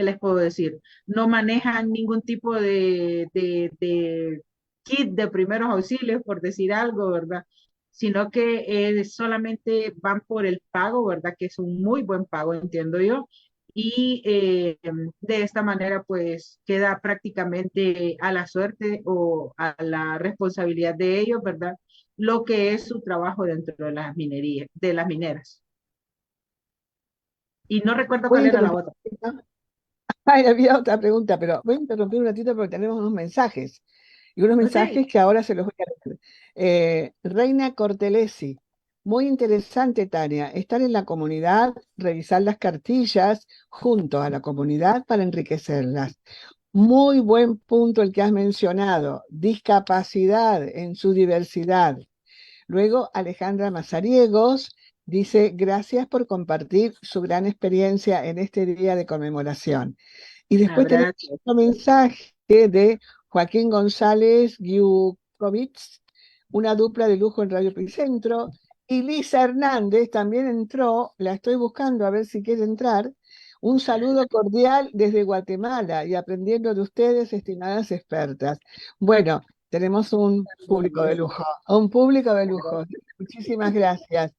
les puedo decir? No manejan ningún tipo de kit de primeros auxilios, por decir algo, ¿verdad? Sino que solamente van por el pago, ¿verdad? Que es un muy buen pago, entiendo yo. Y de esta manera, pues queda prácticamente a la suerte o a la responsabilidad de ellos, ¿verdad? Lo que es su trabajo dentro de las minerías, de las mineras. Y no recuerdo Voy a cuál era la interrumpir. otra. Ay, había otra pregunta, pero voy a interrumpir un ratito porque tenemos unos mensajes. Y unos Sí, mensajes que ahora se los voy a leer. Reina Cortelesi, muy interesante, Tania, estar en la comunidad, revisar las cartillas junto a la comunidad para enriquecerlas. Muy buen punto el que has mencionado, discapacidad en su diversidad. Luego, Alejandra Mazariegos dice, gracias por compartir su gran experiencia en este día de conmemoración. Y después tenemos abrazo. otro mensaje de Joaquín González Giukovic, una dupla de lujo en Radio Epicentro. Y Lisa Hernández también entró, la estoy buscando a ver si quiere entrar. Un saludo cordial desde Guatemala y aprendiendo de ustedes, estimadas expertas. Bueno, tenemos un público de lujo. Muchísimas gracias.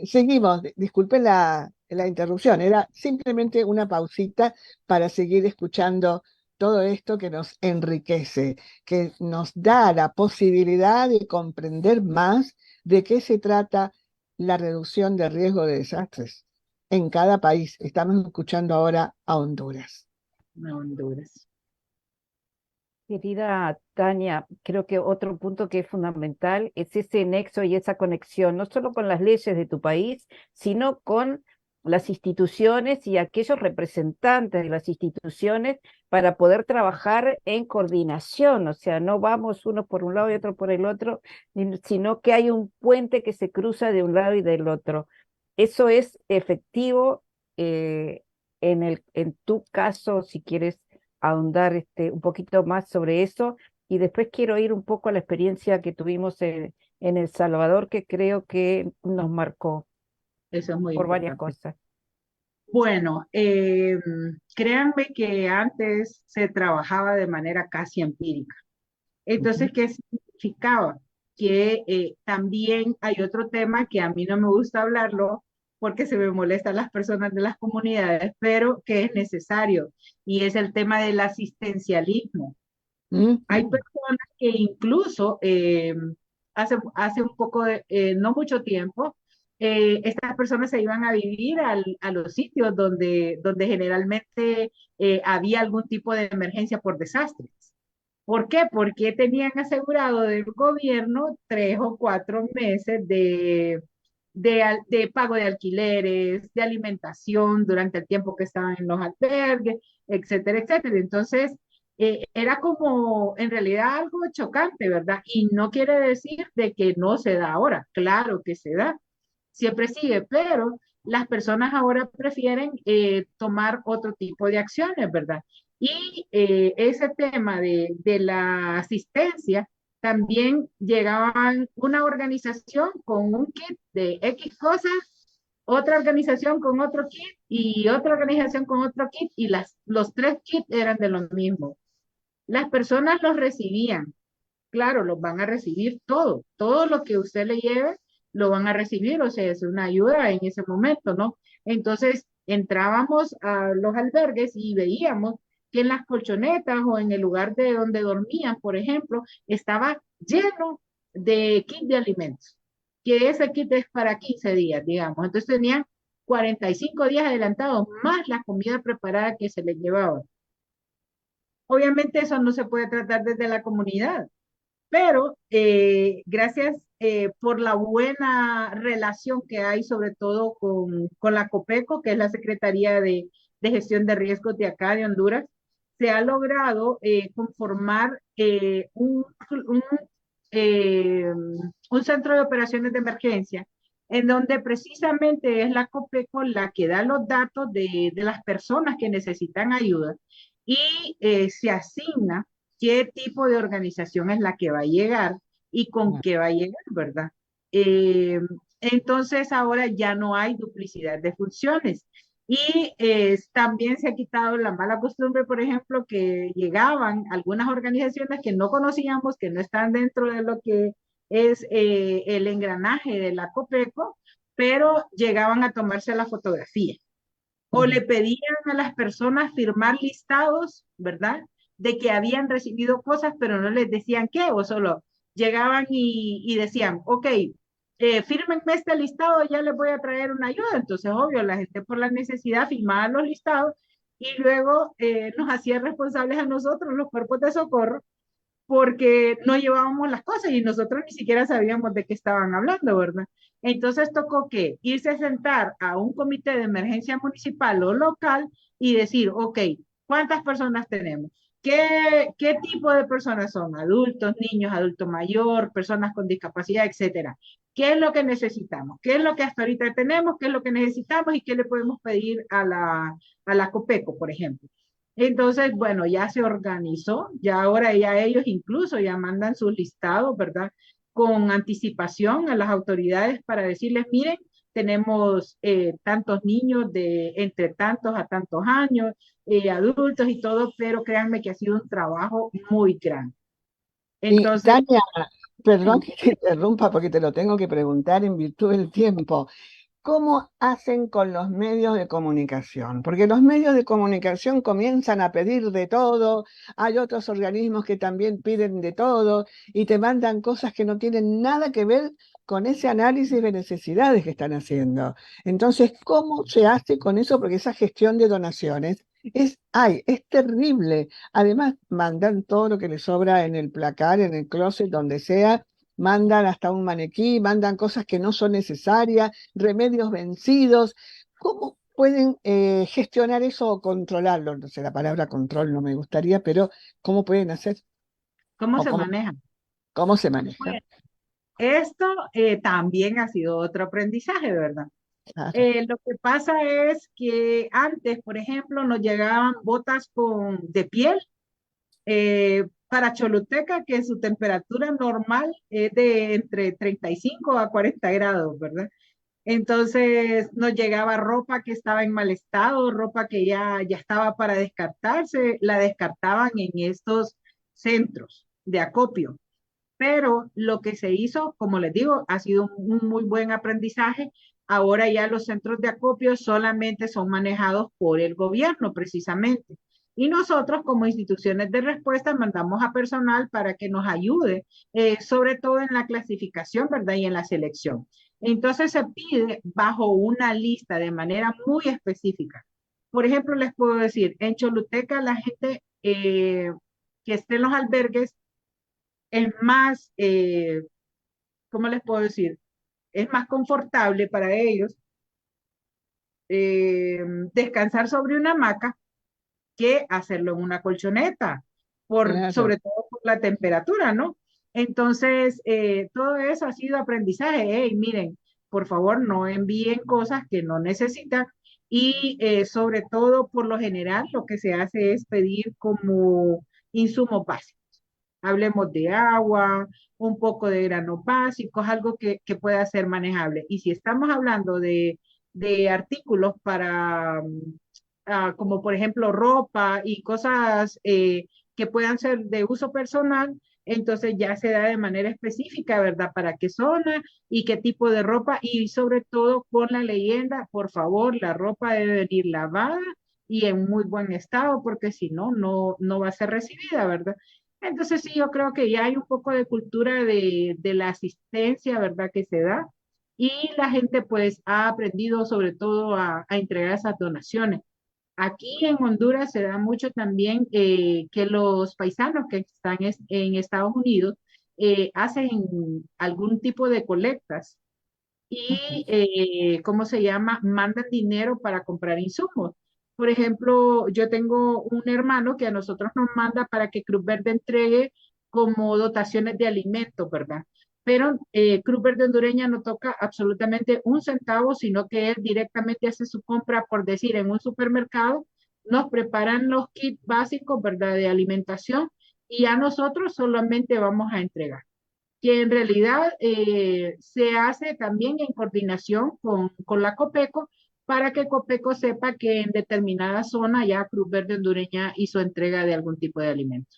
Seguimos, disculpen la interrupción, era simplemente una pausita para seguir escuchando todo esto que nos enriquece, que nos da la posibilidad de comprender más de qué se trata la reducción de riesgo de desastres en cada país. Estamos escuchando ahora a Honduras. No, Honduras. Querida Tania, creo que otro punto que es fundamental es ese nexo y esa conexión, no solo con las leyes de tu país, sino con las instituciones y aquellos representantes de las instituciones para poder trabajar en coordinación. O sea, no vamos uno por un lado y otro por el otro, sino que hay un puente que se cruza de un lado y del otro. Eso es efectivo en tu caso, si quieres ahondar un poquito más sobre eso. Y después quiero ir un poco a la experiencia que tuvimos en El Salvador, que creo que nos marcó Eso es muy por varias importante. cosas. Bueno, créanme que antes se trabajaba de manera casi empírica. Ujú. Entonces, ¿qué significaba? Que también hay otro tema que a mí no me gusta hablarlo porque se me molestan las personas de las comunidades, pero que es necesario, y es el tema del asistencialismo. Hay Mm. personas que incluso hace un poco no mucho tiempo, estas personas se iban a vivir a los sitios donde generalmente había algún tipo de emergencia por desastres. ¿Por qué? Porque tenían asegurado del gobierno 3 o 4 meses de pago de alquileres, de alimentación durante el tiempo que estaban en los albergues, etcétera, etcétera. Entonces, era como en realidad algo chocante, ¿verdad? Y no quiere decir de que no se da ahora, claro que se da, siempre sigue, pero las personas ahora prefieren tomar otro tipo de acciones, ¿verdad? Y ese tema de la asistencia, también llegaban una organización con un kit de X cosas, otra organización con otro kit y otra organización con otro kit y los tres kits eran de lo mismo. Las personas los recibían, claro, los van a recibir todo lo que usted le lleve, lo van a recibir, o sea, es una ayuda en ese momento, ¿no? Entonces, entrábamos a los albergues y veíamos que en las colchonetas o en el lugar de donde dormían, por ejemplo, estaba lleno de kit de alimentos, que ese kit es para 15 días, digamos. Entonces tenían 45 días adelantados, más la comida preparada que se les llevaba. Obviamente eso no se puede tratar desde la comunidad, pero gracias por la buena relación que hay, sobre todo con la COPECO, que es la Secretaría de Gestión de Riesgos de acá, de Honduras, se ha logrado conformar un, eh, un centro de operaciones de emergencia, en donde precisamente es la COPECO la que da los datos de las personas que necesitan ayuda y se asigna qué tipo de organización es la que va a llegar y con Claro. qué va a llegar, ¿verdad? Eh, entonces ahora ya no hay duplicidad de funciones. Y también se ha quitado la mala costumbre, por ejemplo, que llegaban algunas organizaciones que no conocíamos, que no están dentro de lo que es el engranaje de la Copeco, pero llegaban a tomarse la fotografía o le pedían a las personas firmar listados, ¿verdad? De que habían recibido cosas, pero no les decían qué, o solo llegaban y decían, ok, fírmenme este listado, ya les voy a traer una ayuda. Entonces, obvio, la gente por la necesidad firmaba los listados y luego nos hacía responsables a nosotros, los cuerpos de socorro, porque no llevábamos las cosas y nosotros ni siquiera sabíamos de qué estaban hablando, ¿verdad? Entonces tocó que irse a sentar a un comité de emergencia municipal o local y decir, ok, ¿cuántas personas tenemos? ¿Qué tipo de personas son? Adultos, niños, adulto mayor, personas con discapacidad, etcétera. ¿Qué es lo que necesitamos? ¿Qué es lo que hasta ahorita tenemos? ¿Qué es lo que necesitamos? ¿Y qué le podemos pedir a la Copeco, por ejemplo? Entonces, bueno, ya se organizó, ya ahora ya ellos incluso ya mandan sus listados, ¿verdad? Con anticipación a las autoridades para decirles, miren, tenemos tantos niños de entre tantos a tantos años, adultos y todo, pero créanme que ha sido un trabajo muy grande. Y Entonces, Tania, perdón sí, que te interrumpa porque te lo tengo que preguntar en virtud del tiempo. ¿Cómo hacen con los medios de comunicación? Porque los medios de comunicación comienzan a pedir de todo, hay otros organismos que también piden de todo y te mandan cosas que no tienen nada que ver con ese análisis de necesidades que están haciendo. Entonces, ¿cómo se hace con eso? Porque esa gestión de donaciones es terrible. Además, mandan todo lo que les sobra en el placar, en el closet, donde sea, mandan hasta un maniquí, mandan cosas que no son necesarias, remedios vencidos. ¿Cómo pueden gestionar eso o controlarlo? No sé, la palabra control no me gustaría, pero ¿cómo pueden hacer ¿cómo o se maneja? cómo se maneja? Bueno, esto también ha sido otro aprendizaje, ¿verdad? Claro, Lo que pasa es que antes, por ejemplo, nos llegaban botas de piel para Choluteca, que su temperatura normal es de entre 35 a 40 grados, ¿verdad? Entonces nos llegaba ropa que estaba en mal estado, ropa que ya estaba para descartarse, la descartaban en estos centros de acopio. Pero lo que se hizo, como les digo, ha sido un muy buen aprendizaje. Ahora ya los centros de acopio solamente son manejados por el gobierno, precisamente. Y nosotros, como instituciones de respuesta, mandamos a personal para que nos ayude, sobre todo en la clasificación, ¿verdad? Y en la selección. Entonces se pide bajo una lista de manera muy específica. Por ejemplo, les puedo decir, en Choluteca la gente que esté en los albergues es más, ¿cómo les puedo decir? Es más confortable para ellos eh, descansar sobre una hamaca que hacerlo en una colchoneta, claro. sobre todo por la temperatura, ¿no? Entonces, todo eso ha sido aprendizaje. Hey, miren, por favor, no envíen cosas que no necesitan y sobre todo, por lo general, lo que se hace es pedir como insumos básicos. Hablemos de agua, un poco de granos básicos, algo que pueda ser manejable. Y si estamos hablando de artículos para, como por ejemplo ropa y cosas que puedan ser de uso personal, entonces ya se da de manera específica, ¿verdad? Para qué zona y qué tipo de ropa y sobre todo con la leyenda, por favor, la ropa debe venir lavada y en muy buen estado porque si no, no va a ser recibida, ¿verdad? Entonces sí, yo creo que ya hay un poco de cultura de la asistencia, ¿verdad? Que se da y la gente pues ha aprendido sobre todo a entregar esas donaciones. Aquí en Honduras se da mucho también que los paisanos que están en Estados Unidos hacen algún tipo de colectas y, ¿cómo se llama? Mandan dinero para comprar insumos. Por ejemplo, yo tengo un hermano que a nosotros nos manda para que Cruz Verde entregue como dotaciones de alimentos, ¿verdad? Pero Cruz Verde Hondureña no toca absolutamente un centavo, sino que él directamente hace su compra, por decir, en un supermercado, nos preparan los kits básicos, ¿verdad? De alimentación y a nosotros solamente vamos a entregar. que en realidad se hace también en coordinación con la Copeco para que Copeco sepa que en determinada zona ya Cruz Verde Hondureña hizo entrega de algún tipo de alimento.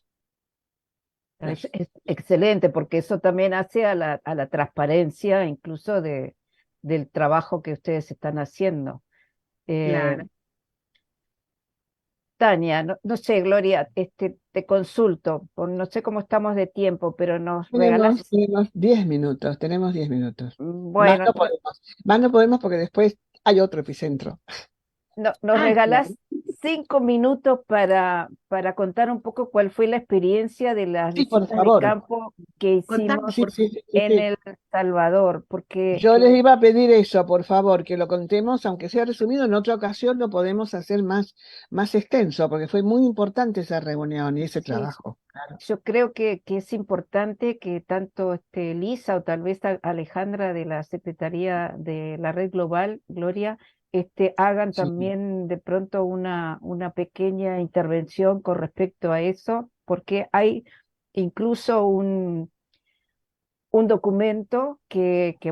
Es excelente, porque eso también hace a la transparencia incluso del trabajo que ustedes están haciendo. Eh, Claro. Tania, no, no sé, Gloria, te consulto, no sé cómo estamos de tiempo, pero nos Tenemos, regalas, tenemos 10 minutos, tenemos 10 minutos. Más bueno, no podemos, más no podemos porque después hay otro epicentro. nos Ah, claro. regalás 5 minutos para contar un poco cuál fue la experiencia de las Sí, por visitas de favor. campo que Contame, Sí, hicimos por sí, favor. sí, sí, en sí. El Salvador, porque Yo les iba a pedir eso, por favor, que lo contemos, aunque sea resumido, en otra ocasión lo podemos hacer más extenso, porque fue muy importante esa reunión y ese sí, trabajo. Claro. yo creo que es importante que tanto Lisa o tal vez Alejandra de la Secretaría de la Red Global, Gloria, hagan Sí, también de pronto una pequeña intervención con respecto a eso, porque hay incluso un documento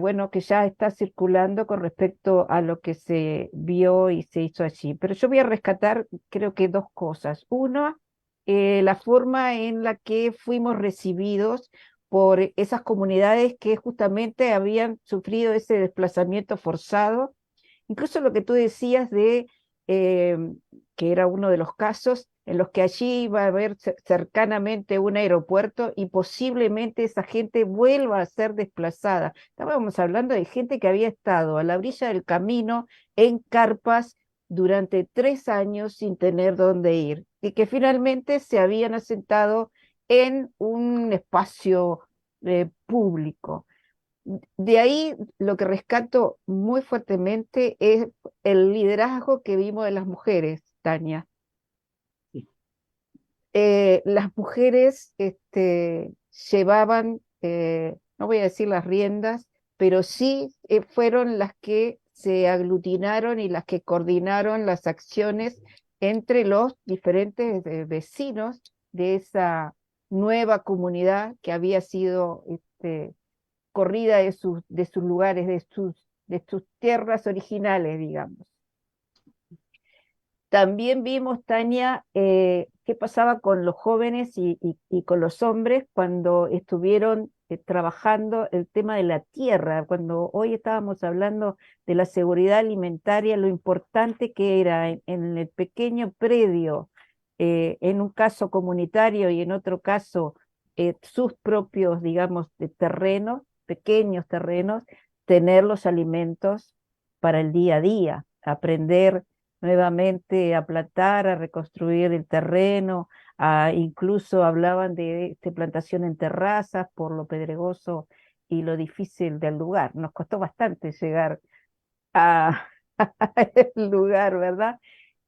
bueno, que ya está circulando con respecto a lo que se vio y se hizo allí. Pero yo voy a rescatar, creo que dos cosas. Uno, la forma en la que fuimos recibidos por esas comunidades que justamente habían sufrido ese desplazamiento forzado. Incluso lo que tú decías eh, que era uno de los casos en los que allí iba a haber cercanamente un aeropuerto y posiblemente esa gente vuelva a ser desplazada. Estábamos hablando de gente que había estado a la orilla del camino en carpas durante 3 años sin tener dónde ir y que finalmente se habían asentado en un espacio público. De ahí lo que rescato muy fuertemente es el liderazgo que vimos de las mujeres, Tania. Sí. Las mujeres llevaban, no voy a decir las riendas, pero sí fueron las que se aglutinaron y las que coordinaron las acciones entre los diferentes vecinos de esa nueva comunidad que había sido corrida de sus lugares, de sus tierras originales, digamos. También vimos, Tania, qué pasaba con los jóvenes y con los hombres cuando estuvieron trabajando el tema de la tierra, cuando hoy estábamos hablando de la seguridad alimentaria, lo importante que era en el pequeño predio, en un caso comunitario y en otro caso sus propios, digamos, de terrenos, pequeños terrenos, tener los alimentos para el día a día, aprender nuevamente a plantar, a reconstruir el terreno, incluso hablaban de plantación en terrazas por lo pedregoso y lo difícil del lugar. Nos costó bastante llegar a, a el lugar, ¿verdad?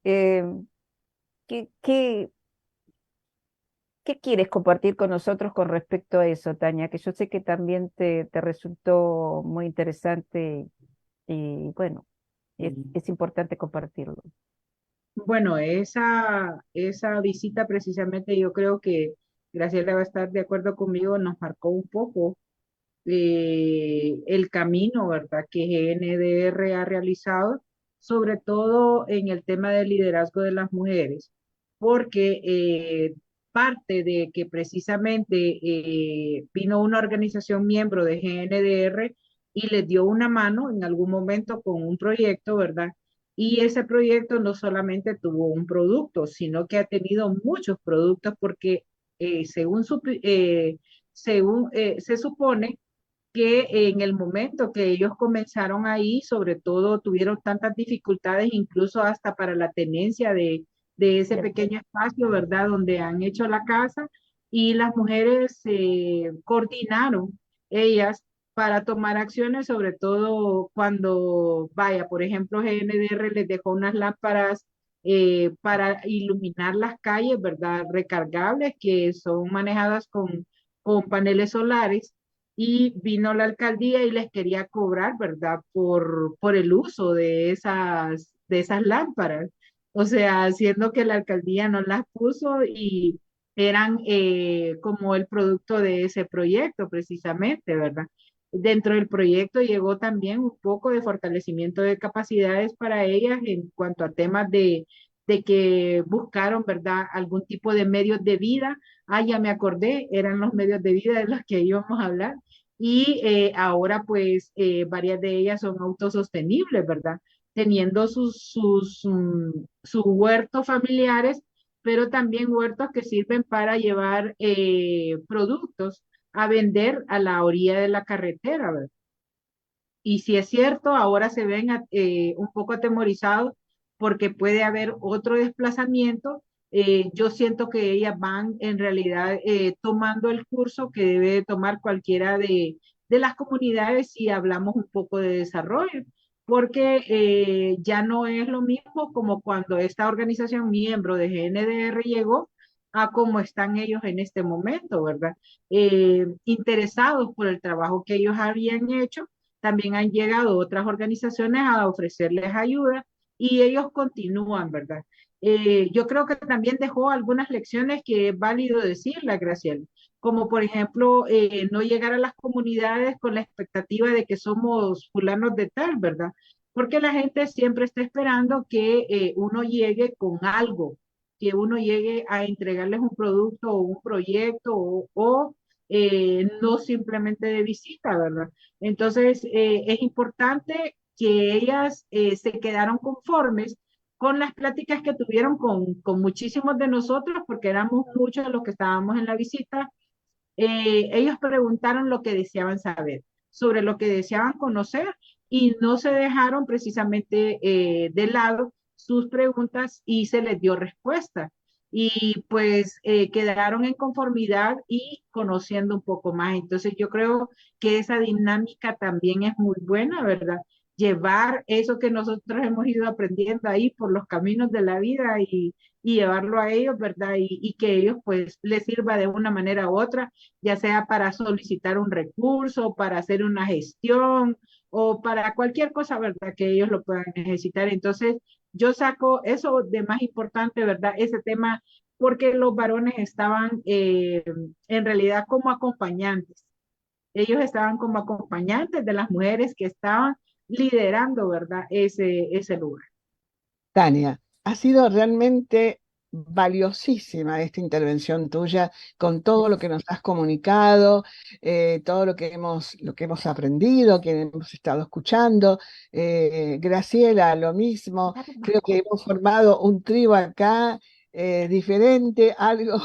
Eh, ¿qué, qué, qué quieres compartir con nosotros con respecto a eso, Tania? Que yo sé que también te resultó muy interesante y bueno, es importante compartirlo. Bueno, esa visita precisamente yo creo que Graciela va a estar de acuerdo conmigo, nos marcó un poco el camino, ¿verdad?, que GNDR ha realizado, sobre todo en el tema del liderazgo de las mujeres, porque parte de que precisamente vino una organización miembro de GNDR y les dio una mano en algún momento con un proyecto, ¿verdad? Y ese proyecto no solamente tuvo un producto, sino que ha tenido muchos productos porque según se supone que en el momento que ellos comenzaron ahí, sobre todo tuvieron tantas dificultades, incluso hasta para la tenencia de ese ¿Cierto? pequeño espacio, ¿verdad? Donde han hecho la casa y las mujeres se coordinaron, ellas, para tomar acciones, sobre todo cuando, vaya, por ejemplo, GNDR les dejó unas lámparas para iluminar las calles, ¿verdad? Recargables que son manejadas con paneles solares y vino la alcaldía y les quería cobrar, ¿verdad? Por el uso de esas lámparas. O sea, haciendo que la alcaldía no las puso eran como el producto de ese proyecto precisamente, ¿verdad? Dentro del proyecto llegó también un poco de fortalecimiento de capacidades para ellas en cuanto a temas de que buscaron, ¿verdad? Algún tipo de medios de vida. Ah, ya me acordé, eran los medios de vida de los que íbamos a hablar. Y ahora pues varias de ellas son autosostenibles, ¿verdad? Teniendo sus huertos familiares, pero también huertos que sirven para llevar productos a vender a la orilla de la carretera, ¿verdad? Y si es cierto, ahora se ven un poco atemorizados porque puede haber otro desplazamiento. Yo siento que ellas van en realidad tomando el curso que debe tomar cualquiera de las comunidades si hablamos un poco de desarrollo, porque ya no es lo mismo como cuando esta organización miembro de GNDR llegó a cómo están ellos en este momento, ¿verdad? Interesados por el trabajo que ellos habían hecho, también han llegado otras organizaciones a ofrecerles ayuda y ellos continúan, ¿verdad? Yo creo que también dejó algunas lecciones que es válido decirlas, Graciela, como por ejemplo, no llegar a las comunidades con la expectativa de que somos fulanos de tal, ¿verdad? Porque la gente siempre está esperando que uno llegue con algo, que uno llegue a entregarles un producto o un proyecto o no simplemente de visita, ¿verdad? Entonces, es importante que ellas se quedaron conformes con las pláticas que tuvieron con muchísimos de nosotros, porque éramos muchos de los que estábamos en la visita. Ellos preguntaron lo que deseaban saber, sobre lo que deseaban conocer y no se dejaron precisamente de lado sus preguntas y se les dio respuesta. Y pues quedaron en conformidad y conociendo un poco más. Entonces yo creo que esa dinámica también es muy buena, ¿verdad? Llevar eso que nosotros hemos ido aprendiendo ahí por los caminos de la vida y llevarlo a ellos, ¿verdad? Y que ellos pues les sirva de una manera u otra, ya sea para solicitar un recurso, para hacer una gestión o para cualquier cosa, ¿verdad? Que ellos lo puedan necesitar. Entonces, yo saco eso de más importante, ¿verdad? Ese tema, porque los varones estaban en realidad como acompañantes. Ellos estaban como acompañantes de las mujeres que estaban liderando, ¿verdad? Ese lugar. Tania, ha sido realmente valiosísima esta intervención tuya con todo lo que nos has comunicado, todo lo que hemos aprendido, que hemos estado escuchando. Graciela, lo mismo. Creo que hemos formado un trío acá diferente, algo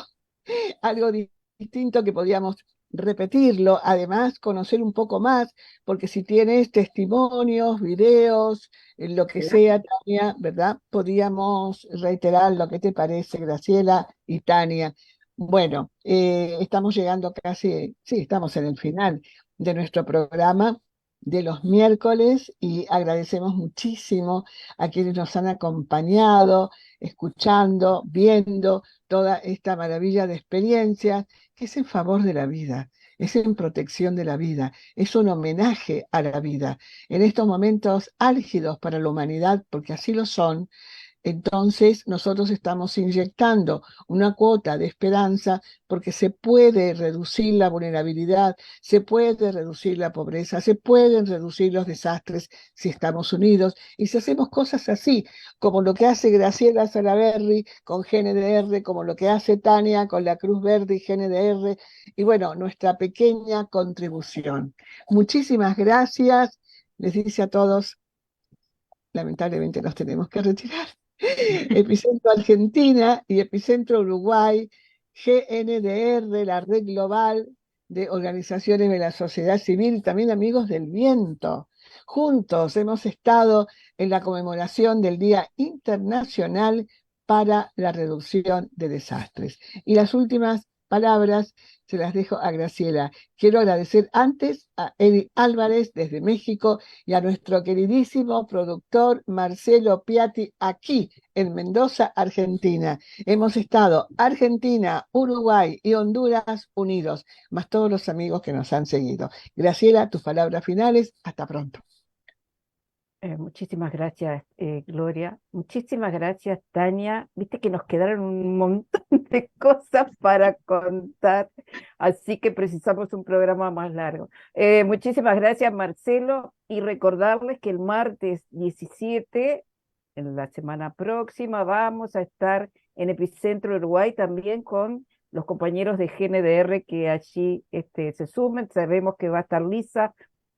algo distinto que podíamos repetirlo, además conocer un poco más, porque si tienes testimonios, videos, lo que sea, Tania, ¿verdad? Podíamos reiterar lo que te parece, Graciela y Tania. Bueno, estamos llegando casi, sí, estamos en el final de nuestro programa de los miércoles y agradecemos muchísimo a quienes nos han acompañado, escuchando, viendo toda esta maravilla de experiencias que es en favor de la vida, es en protección de la vida, es un homenaje a la vida. En estos momentos álgidos para la humanidad, porque así lo son, entonces nosotros estamos inyectando una cuota de esperanza porque se puede reducir la vulnerabilidad, se puede reducir la pobreza, se pueden reducir los desastres si estamos unidos y si hacemos cosas así, como lo que hace Graciela Salaberry con GNDR, como lo que hace Tania con la Cruz Verde y GNDR, y bueno, nuestra pequeña contribución. Muchísimas gracias. Les dice a todos, lamentablemente nos tenemos que retirar. Epicentro Argentina y Epicentro Uruguay, GNDR, la red global de organizaciones de la sociedad civil, también Amigos del Viento. Juntos hemos estado en la conmemoración del Día Internacional para la Reducción de Desastres. Y las últimas palabras se las dejo a Graciela. Quiero agradecer antes a Eddie Álvarez desde México y a nuestro queridísimo productor Marcelo Piatti aquí en Mendoza, Argentina. Hemos estado Argentina, Uruguay y Honduras unidos, más todos los amigos que nos han seguido. Graciela, tus palabras finales. Hasta pronto. Muchísimas gracias, Gloria. Muchísimas gracias, Tania. Viste que nos quedaron un montón de cosas para contar, así que precisamos un programa más largo. Muchísimas gracias, Marcelo, y recordarles que el martes 17, en la semana próxima, vamos a estar en Epicentro Uruguay también con los compañeros de GNDR que allí se sumen. Sabemos que va a estar Lisa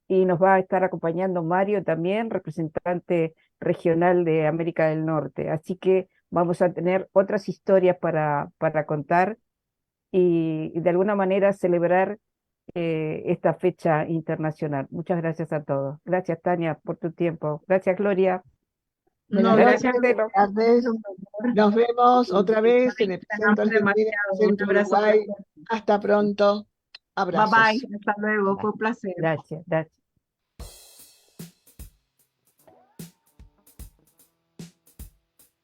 y nos va a estar acompañando Mario también, representante regional de América del Norte. Así que vamos a tener otras historias para contar y de alguna manera celebrar esta fecha internacional. Muchas gracias a todos. Gracias, Tania, por tu tiempo. Gracias, Gloria. No, Buenas noches, gracias a Marcelo. buenas tardes. un honor. Nos vemos otra vez en Epicentro Extrañamos Argentina, demasiado. Un Epicentro abrazo para Uruguay. todos. Hasta pronto. Bye bye. Abrazos. Hasta luego. Fue un placer. Gracias, gracias.